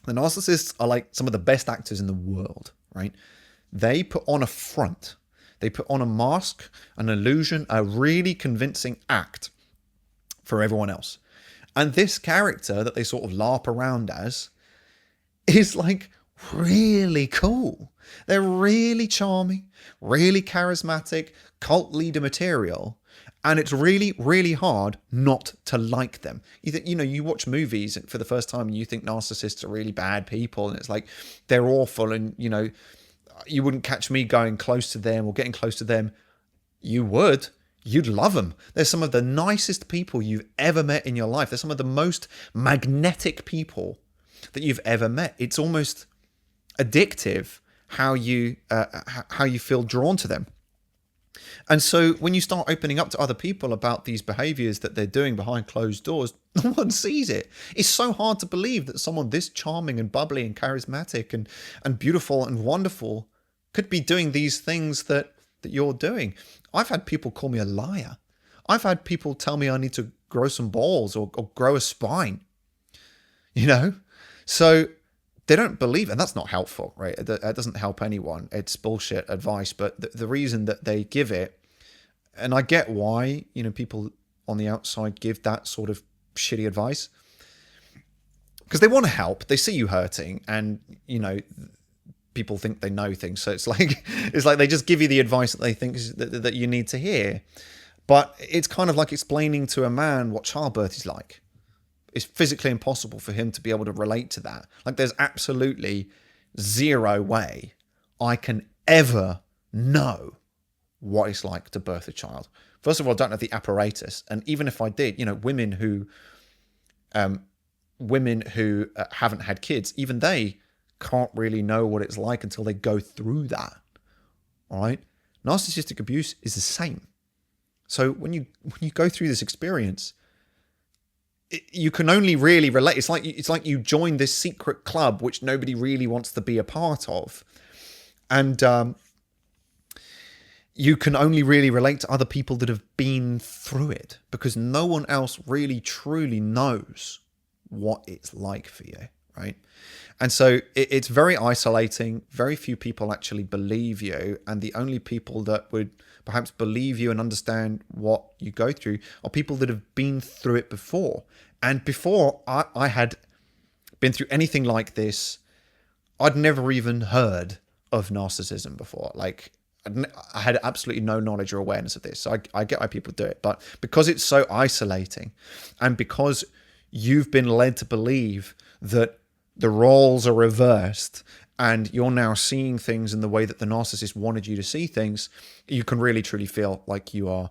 The narcissists are like some of the best actors in the world, right? They put on a front. They put on a mask, an illusion, a really convincing act for everyone else. And this character that they sort of LARP around as is like really cool. They're really charming, really charismatic, cult leader material. And it's really, really hard not to like them. You watch movies for the first time and you think narcissists are really bad people. And it's like, they're awful. And, you wouldn't catch me going close to them or getting close to them. You would. You'd love them. They're some of the nicest people you've ever met in your life. They're some of the most magnetic people that you've ever met. It's almost addictive how you feel drawn to them. And so when you start opening up to other people about these behaviors that they're doing behind closed doors, no one sees it. It's so hard to believe that someone this charming and bubbly and charismatic and beautiful and wonderful could be doing these things that you're doing. I've had people call me a liar. I've had people tell me I need to grow some balls or grow a spine. So they don't believe it, and that's not helpful, right? It doesn't help anyone. It's bullshit advice, but the reason that they give it, and I get why, people on the outside give that sort of shitty advice, because they want to help. They see you hurting, and people think they know things, so it's like they just give you the advice that they think that you need to hear. But it's kind of like explaining to a man what childbirth is like. It's physically impossible for him to be able to relate to that. Like, there's absolutely zero way I can ever know what it's like to birth a child. First of all, I don't have the apparatus. And even if I did, women who women who haven't had kids, even they can't really know what it's like until they go through that. All right. Narcissistic abuse is the same. So when you go through this experience, you can only really relate. It's like you join this secret club which nobody really wants to be a part of, and you can only really relate to other people that have been through it, because no one else really truly knows what it's like for you, right? And so it's very isolating. Very few people actually believe you, and the only people that would perhaps believe you and understand what you go through are people that have been through it before. And before I had been through anything like this, I'd never even heard of narcissism before. Like, I had absolutely no knowledge or awareness of this. So I get why people do it. But because it's so isolating, and because you've been led to believe that the roles are reversed and you're now seeing things in the way that the narcissist wanted you to see things, you can really truly feel like you are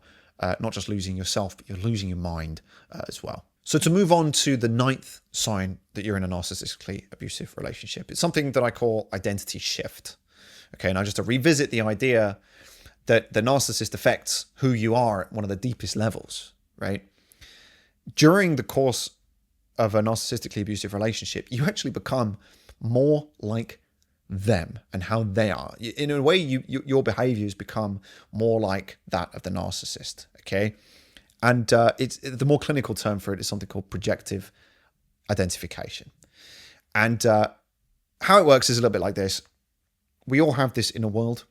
not just losing yourself, but you're losing your mind as well. So to move on to the 9th sign that you're in a narcissistically abusive relationship, it's something that I call identity shift. Okay, now just to revisit the idea that the narcissist affects who you are at one of the deepest levels, right? During the course of a narcissistically abusive relationship, you actually become more like them and how they are. In a way, your behaviors become more like that of the narcissist, okay? And it's the more clinical term for it is something called projective identification. And how it works is a little bit like this. We all have this inner world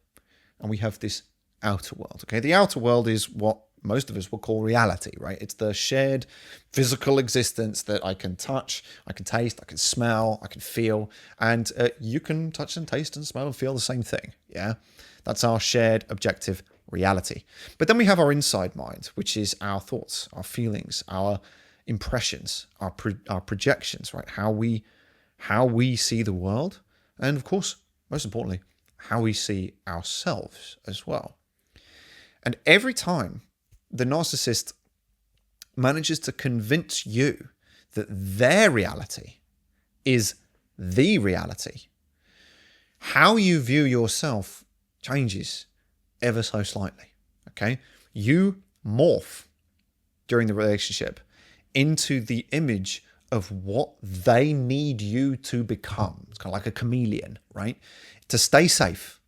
and we have this outer world, okay? The outer world is what most of us will call reality, right? It's the shared physical existence that I can touch, I can taste, I can smell, I can feel, and you can touch and taste and smell and feel the same thing, yeah? That's our shared objective reality. But then we have our inside mind, which is our thoughts, our feelings, our impressions, our projections, right? How we see the world, and of course, most importantly, how we see ourselves as well. And every time the narcissist manages to convince you that their reality is the reality, how you view yourself changes ever so slightly, okay? You morph during the relationship into the image of what they need you to become. It's kind of like a chameleon, right? To stay safe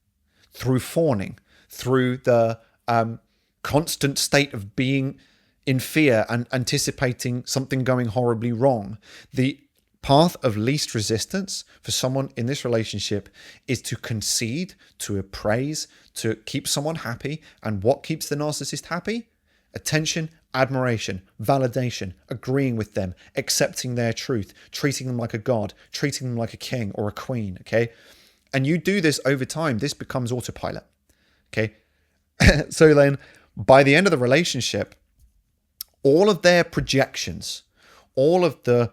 through fawning, through the constant state of being in fear and anticipating something going horribly wrong. The path of least resistance for someone in this relationship is to concede, to appraise, to keep someone happy. And what keeps the narcissist happy? Attention, admiration, validation, agreeing with them, accepting their truth, treating them like a god, treating them like a king or a queen, okay? And you do this over time, this becomes autopilot, okay? So then, by the end of the relationship, all of their projections, all of the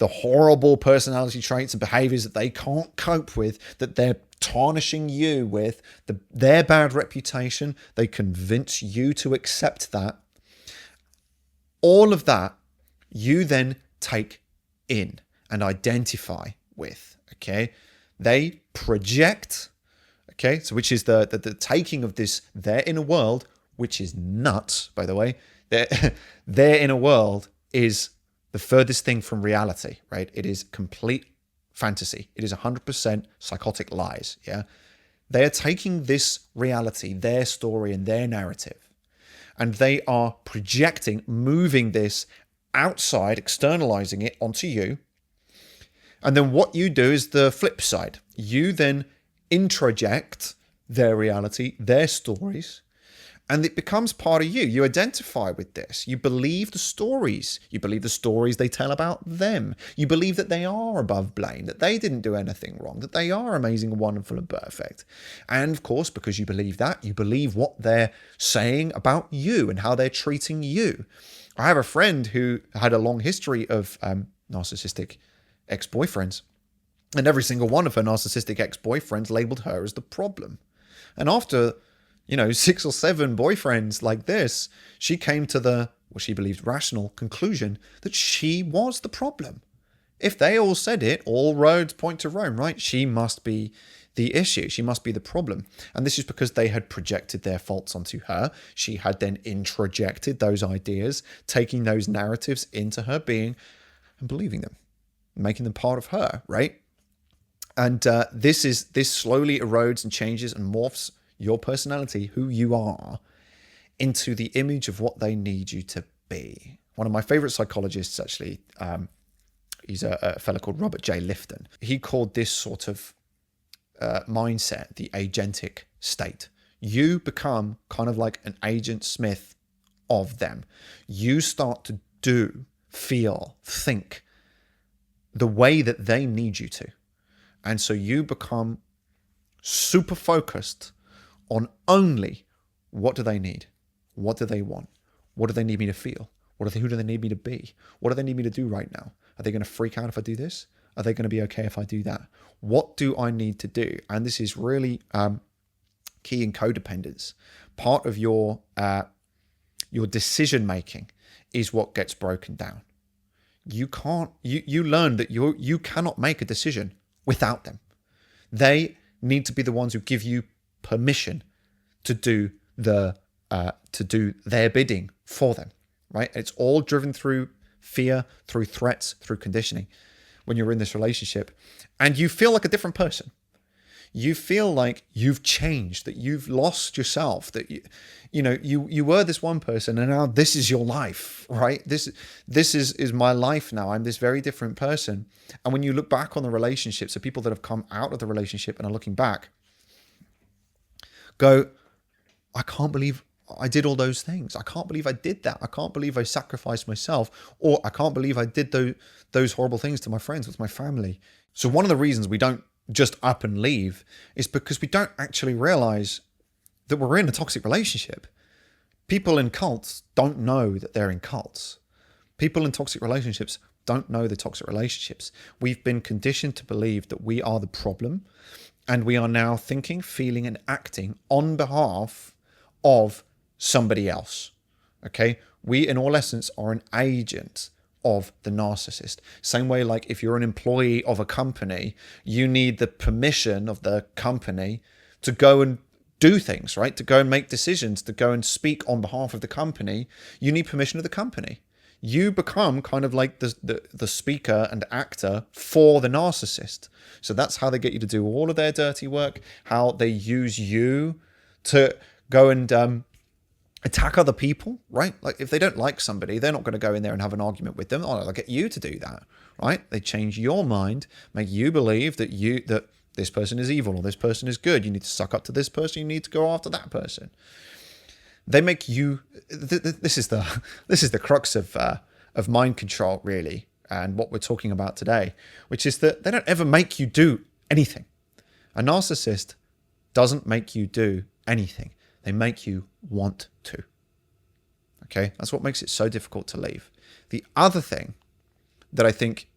horrible personality traits and behaviors that they can't cope with, that they're tarnishing you with, their bad reputation, they convince you to accept that. All of that, you then take in and identify with, okay? They project, okay? So which is the taking of this, their inner world, which is nuts, by the way. Their inner world is the furthest thing from reality, right? It is complete fantasy. It is 100% psychotic lies, yeah? They are taking this reality, their story and their narrative, and they are projecting, moving this outside, externalizing it onto you. And then what you do is the flip side. You then introject their reality, their stories, and it becomes part of you. You identify with this. You believe the stories. You believe the stories they tell about them. You believe that they are above blame, that they didn't do anything wrong, that they are amazing, wonderful, and perfect. And of course, because you believe that, you believe what they're saying about you and how they're treating you. I have a friend who had a long history of narcissistic ex-boyfriends. And every single one of her narcissistic ex-boyfriends labeled her as the problem. And after 6 or 7 boyfriends like this, she came to the what she believed rational conclusion that she was the problem. If they all said it, all roads point to Rome, right? She must be the issue. She must be the problem. And this is because they had projected their faults onto her. She had then introjected those ideas, taking those narratives into her being and believing them, making them part of her, right? And this slowly erodes and changes and morphs your personality, who you are, into the image of what they need you to be. One of my favorite psychologists, actually, he's a fellow called Robert J. Lifton. He called this sort of mindset the agentic state. You become kind of like an Agent Smith of them. You start to do, feel, think the way that they need you to. And so you become super focused on only what do they need? What do they want? What do they need me to feel? Who do they need me to be? What do they need me to do right now? Are they going to freak out if I do this? Are they going to be okay if I do that? What do I need to do? And this is really key in codependence. Part of your decision making is what gets broken down. You learn that you cannot make a decision without them. They need to be the ones who give you permission to do their bidding for them, right? It's all driven through fear, through threats, through conditioning when you're in this relationship. And you feel like a different person. You feel like you've changed, that you've lost yourself, that you were this one person and now this is your life, right? This is my life now. I'm this very different person. And when you look back on the relationships of people that have come out of the relationship and are looking back, go, I can't believe I did all those things. I can't believe I did that. I can't believe I sacrificed myself, or I can't believe I did those horrible things to my friends, with my family. So one of the reasons we don't just up and leave is because we don't actually realize that we're in a toxic relationship. People in cults don't know that they're in cults. People in toxic relationships don't know the toxic relationships. We've been conditioned to believe that we are the problem, and we are now thinking, feeling, and acting on behalf of somebody else. Okay? We, in all essence, are an agent of the narcissist. Same way, like if you're an employee of a company, you need the permission of the company to go and do things, right? To go and make decisions, to go and speak on behalf of the company. You need permission of the company. You become kind of like the speaker and actor for the narcissist. So that's how they get you to do all of their dirty work, how they use you to go and attack other people, right? Like if they don't like somebody, they're not going to go in there and have an argument with them. Oh, they'll get you to do that, right? They change your mind, make you believe that this person is evil or this person is good. You need to suck up to this person. You need to go after that person. They make you. This is the crux of mind control, really, and what we're talking about today, which is that they don't ever make you do anything. A narcissist doesn't make you do anything. They make you want to. Okay? That's what makes it so difficult to leave. The other thing that I think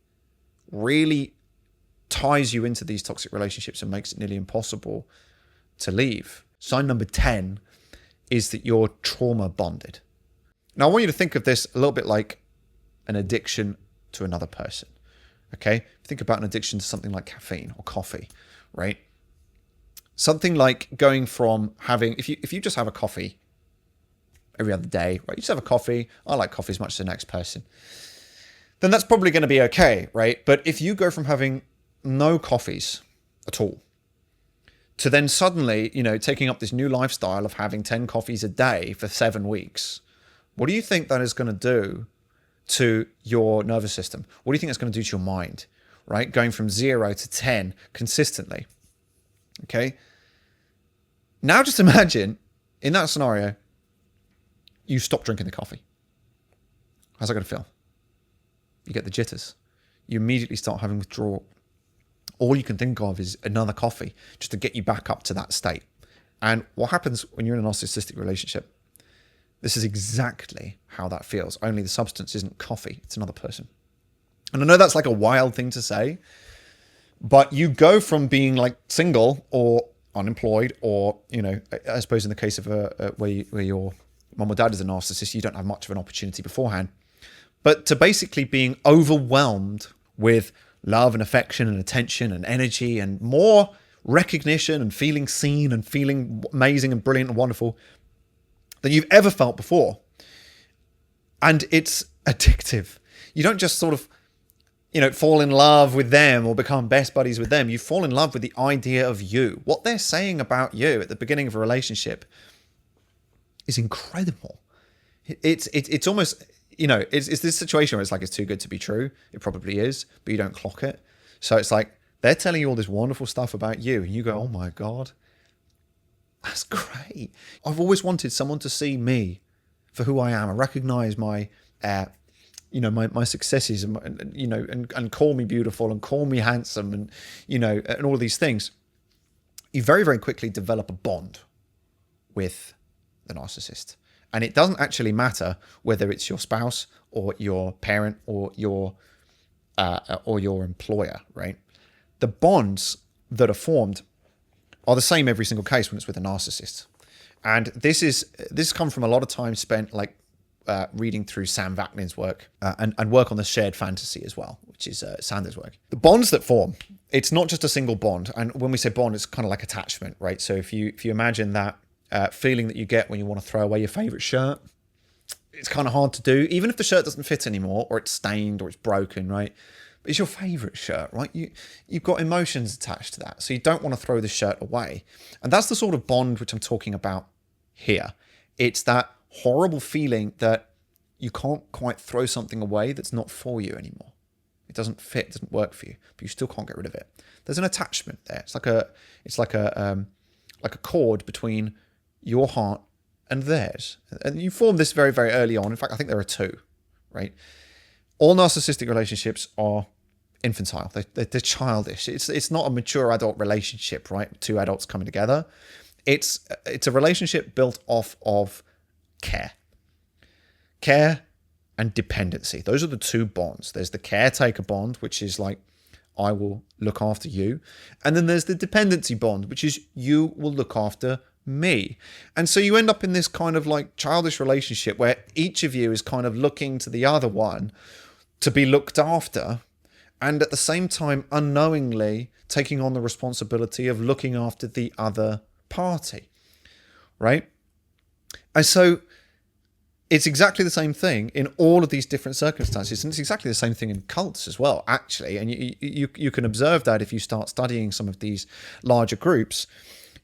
really ties you into these toxic relationships and makes it nearly impossible to leave, sign number 10, is that you're trauma bonded. Now, I want you to think of this a little bit like an addiction to another person. Okay? Think about an addiction to something like caffeine or coffee, right? Something like going from having, if you just have a coffee every other day, right? You just have a coffee. I like coffee as much as the next person. Then that's probably going to be okay, right? But if you go from having no coffees at all to then suddenly, taking up this new lifestyle of having 10 coffees a day for 7 weeks, what do you think that is going to do to your nervous system? What do you think it's going to do to your mind, right? Going from 0 to 10 consistently. Okay. Now just imagine in that scenario, you stop drinking the coffee. How's that going to feel? You get the jitters. You immediately start having withdrawal. All you can think of is another coffee just to get you back up to that state. And what happens when you're in a narcissistic relationship? This is exactly how that feels. Only the substance isn't coffee. It's another person. And I know that's like a wild thing to say, but you go from being like single or unemployed, or I suppose in the case of where you're mum or dad is a narcissist, you don't have much of an opportunity beforehand. But to basically being overwhelmed with love and affection and attention and energy and more recognition and feeling seen and feeling amazing and brilliant and wonderful than you've ever felt before. And it's addictive. You don't just sort of, fall in love with them or become best buddies with them. You fall in love with the idea of you. What they're saying about you at the beginning of a relationship is incredible. It's almost, it's this situation where it's like it's too good to be true. It probably is, but you don't clock it. So it's like they're telling you all this wonderful stuff about you, and you go, "Oh my God, that's great. I've always wanted someone to see me for who I am and recognize my my successes and call me beautiful and call me handsome and and all of these things." You very, very quickly develop a bond with the narcissist. And it doesn't actually matter whether it's your spouse or your parent or your employer, right? The bonds that are formed are the same every single case when it's with a narcissist. And this comes from a lot of time spent reading through Sam Vaknin's work and work on the shared fantasy as well, which is Sanders' work. The bonds that form, it's not just a single bond. And when we say bond, it's kind of like attachment, right? So if you imagine that feeling that you get when you want to throw away your favorite shirt, it's kind of hard to do, even if the shirt doesn't fit anymore or it's stained or it's broken, right? But it's your favorite shirt, right? You've got emotions attached to that, so you don't want to throw the shirt away. And that's the sort of bond which I'm talking about here. It's that horrible feeling that you can't quite throw something away that's not for you anymore. It doesn't fit, it doesn't work for you, but you still can't get rid of it. There's an attachment there. It's like a cord between your heart and theirs. And you form this very, very early on. In fact, I think there are two, right? All narcissistic relationships are infantile. They're childish. It's not a mature adult relationship, right? Two adults coming together. It's a relationship built off of care and dependency. Those are the two bonds. There's the caretaker bond, which is like, I will look after you. And then there's the dependency bond, which is you will look after me. And so you end up in this kind of like childish relationship where each of you is kind of looking to the other one to be looked after, and at the same time unknowingly taking on the responsibility of looking after the other party, right? And so it's exactly the same thing in all of these different circumstances, and it's exactly the same thing in cults as well, actually. And you can observe that if you start studying some of these larger groups.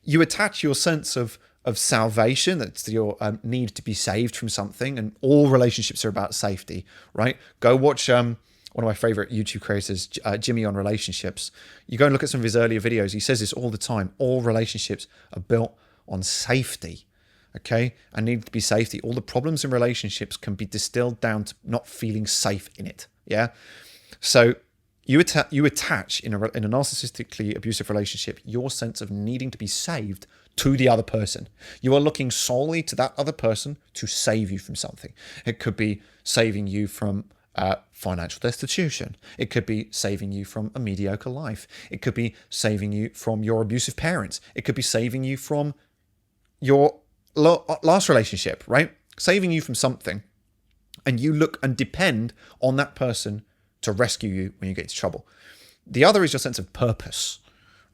You attach your sense of salvation, that's your need to be saved from something, and all relationships are about safety, right? Go watch one of my favorite YouTube creators, Jimmy on relationships. You go and look at some of his earlier videos. He says this all the time. All relationships are built on safety, okay? And need to be safety. All the problems in relationships can be distilled down to not feeling safe in it, yeah? So you attach in a narcissistically abusive relationship your sense of needing to be saved to the other person. You are looking solely to that other person to save you from something. It could be saving you from financial destitution. It could be saving you from a mediocre life. It could be saving you from your abusive parents. It could be saving you from your last relationship, right? Saving you from something. And you look and depend on that person to rescue you when you get into trouble. The other is your sense of purpose,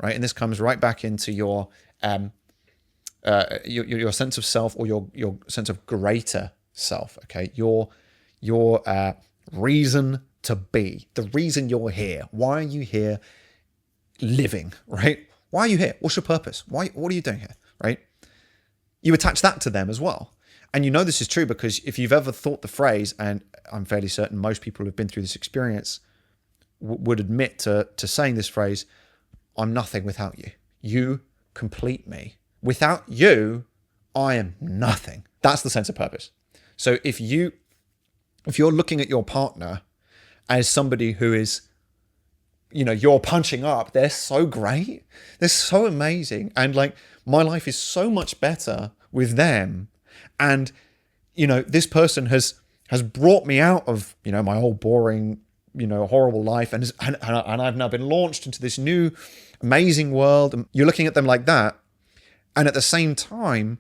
right? And this comes right back into your sense of self, or your sense of greater self, okay? Your reason to be, the reason you're here. Why are you here living, right? Why are you here? What's your purpose? What are you doing here, right? You attach that to them as well. And you know this is true because if you've ever thought the phrase, and I'm fairly certain most people who have been through this experience would admit to saying this phrase, I'm nothing without you. You complete me. Without you, I am nothing. That's the sense of purpose. So if you're looking at your partner as somebody who is, you're punching up, they're so great, they're so amazing, and like my life is so much better with them. And, this person has brought me out of, my old boring, horrible life. And I've now been launched into this new amazing world. And you're looking at them like that. And at the same time,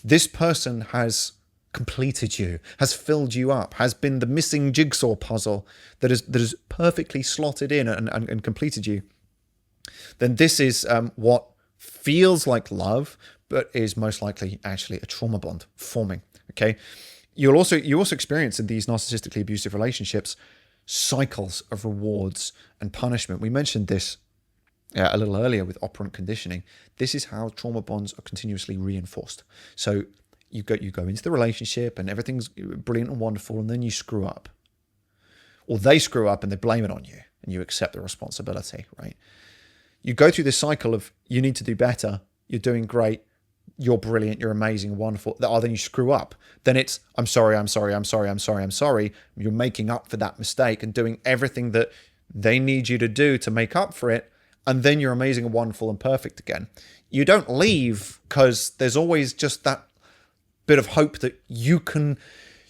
this person has completed you, has filled you up, has been the missing jigsaw puzzle that is perfectly slotted in and completed you, then this is what feels like love, but is most likely actually a trauma bond forming. Okay, you also experience in these narcissistically abusive relationships cycles of rewards and punishment. We mentioned this a little earlier with operant conditioning. This is how trauma bonds are continuously reinforced. So you go into the relationship and everything's brilliant and wonderful, and then you screw up, or they screw up and they blame it on you, and you accept the responsibility. Right? You go through this cycle of you need to do better, you're doing great, you're brilliant, you're amazing, wonderful. Then you screw up. Then it's I'm sorry. You're making up for that mistake and doing everything that they need you to do to make up for it. And then you're amazing and wonderful and perfect again. You don't leave because there's always just that bit of hope that you can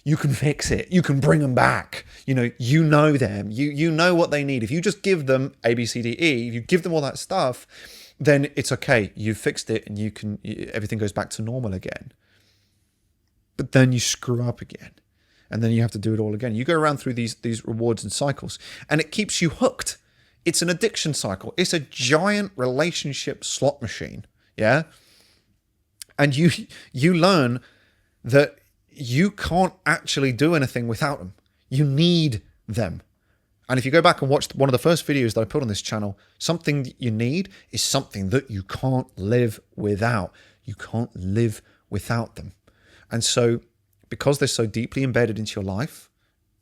fix it. You can bring them back. You know them. You know what they need. If you just give them A, B, C, D, E, you give them all that stuff, then it's okay. You fixed it and everything goes back to normal again. But then you screw up again. And then you have to do it all again. You go around through these rewards and cycles, and it keeps you hooked. It's an addiction cycle. It's a giant relationship slot machine. Yeah. And you learn that you can't actually do anything without them. You need them. And if you go back and watch one of the first videos that I put on this channel, something that you need is something that you can't live without. You can't live without them. And so because they're so deeply embedded into your life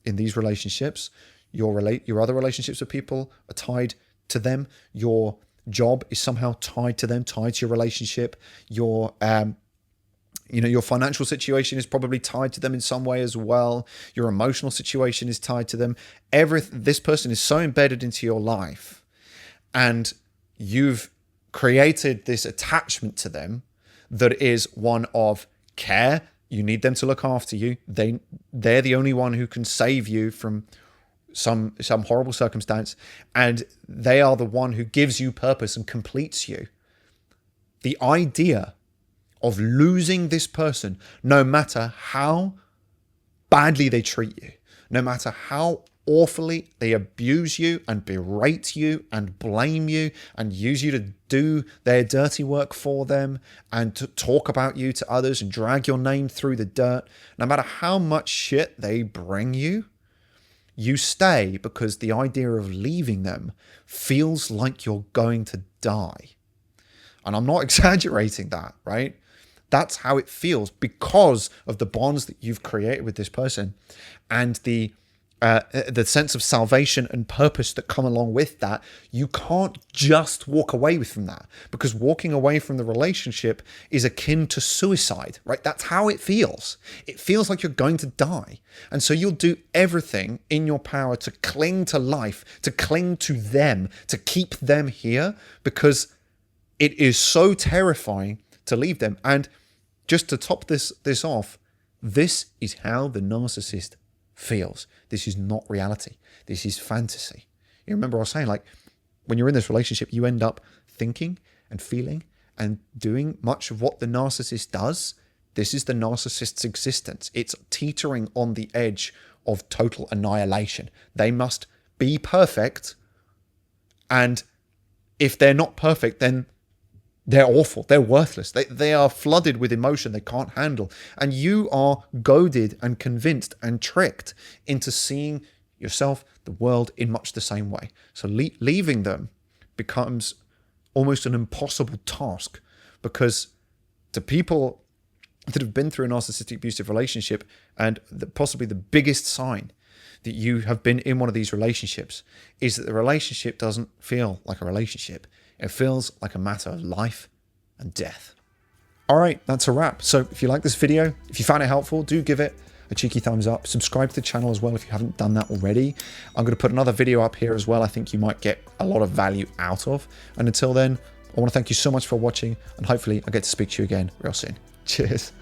in these relationships, your other relationships with people are tied to them. Your job is somehow tied to them, tied to your relationship. Your financial situation is probably tied to them in some way as well. Your emotional situation is tied to them. This person is so embedded into your life, and you've created this attachment to them that is one of care. You need them to look after you. They're the only one who can save you from some horrible circumstance, and they are the one who gives you purpose and completes you. The idea of losing this person, no matter how badly they treat you, no matter how awfully they abuse you and berate you and blame you and use you to do their dirty work for them and to talk about you to others and drag your name through the dirt, no matter how much shit they bring you, you stay because the idea of leaving them feels like you're going to die. And I'm not exaggerating that, right? That's how it feels because of the bonds that you've created with this person and the sense of salvation and purpose that come along with that. You can't just walk away from that, because walking away from the relationship is akin to suicide, right? That's how it feels. It feels like you're going to die. And so you'll do everything in your power to cling to life, to cling to them, to keep them here, because it is so terrifying to leave them. And just to top this off, this is how the narcissist feels. This is not reality. This is fantasy. You remember I was saying, like, when you're in this relationship, you end up thinking and feeling and doing much of what the narcissist does. This is the narcissist's existence. It's teetering on the edge of total annihilation. They must be perfect. And if they're not perfect, then they're awful. They're worthless. They are flooded with emotion they can't handle. And you are goaded and convinced and tricked into seeing yourself, the world, in much the same way. So leaving them becomes almost an impossible task, because to people that have been through a narcissistic abusive relationship, and possibly the biggest sign that you have been in one of these relationships is that the relationship doesn't feel like a relationship. It feels like a matter of life and death. All right, that's a wrap. So if you like this video, if you found it helpful, do give it a cheeky thumbs up. Subscribe to the channel as well if you haven't done that already. I'm going to put another video up here as well. I think you might get a lot of value out of. And until then, I want to thank you so much for watching, and hopefully I get to speak to you again real soon. Cheers.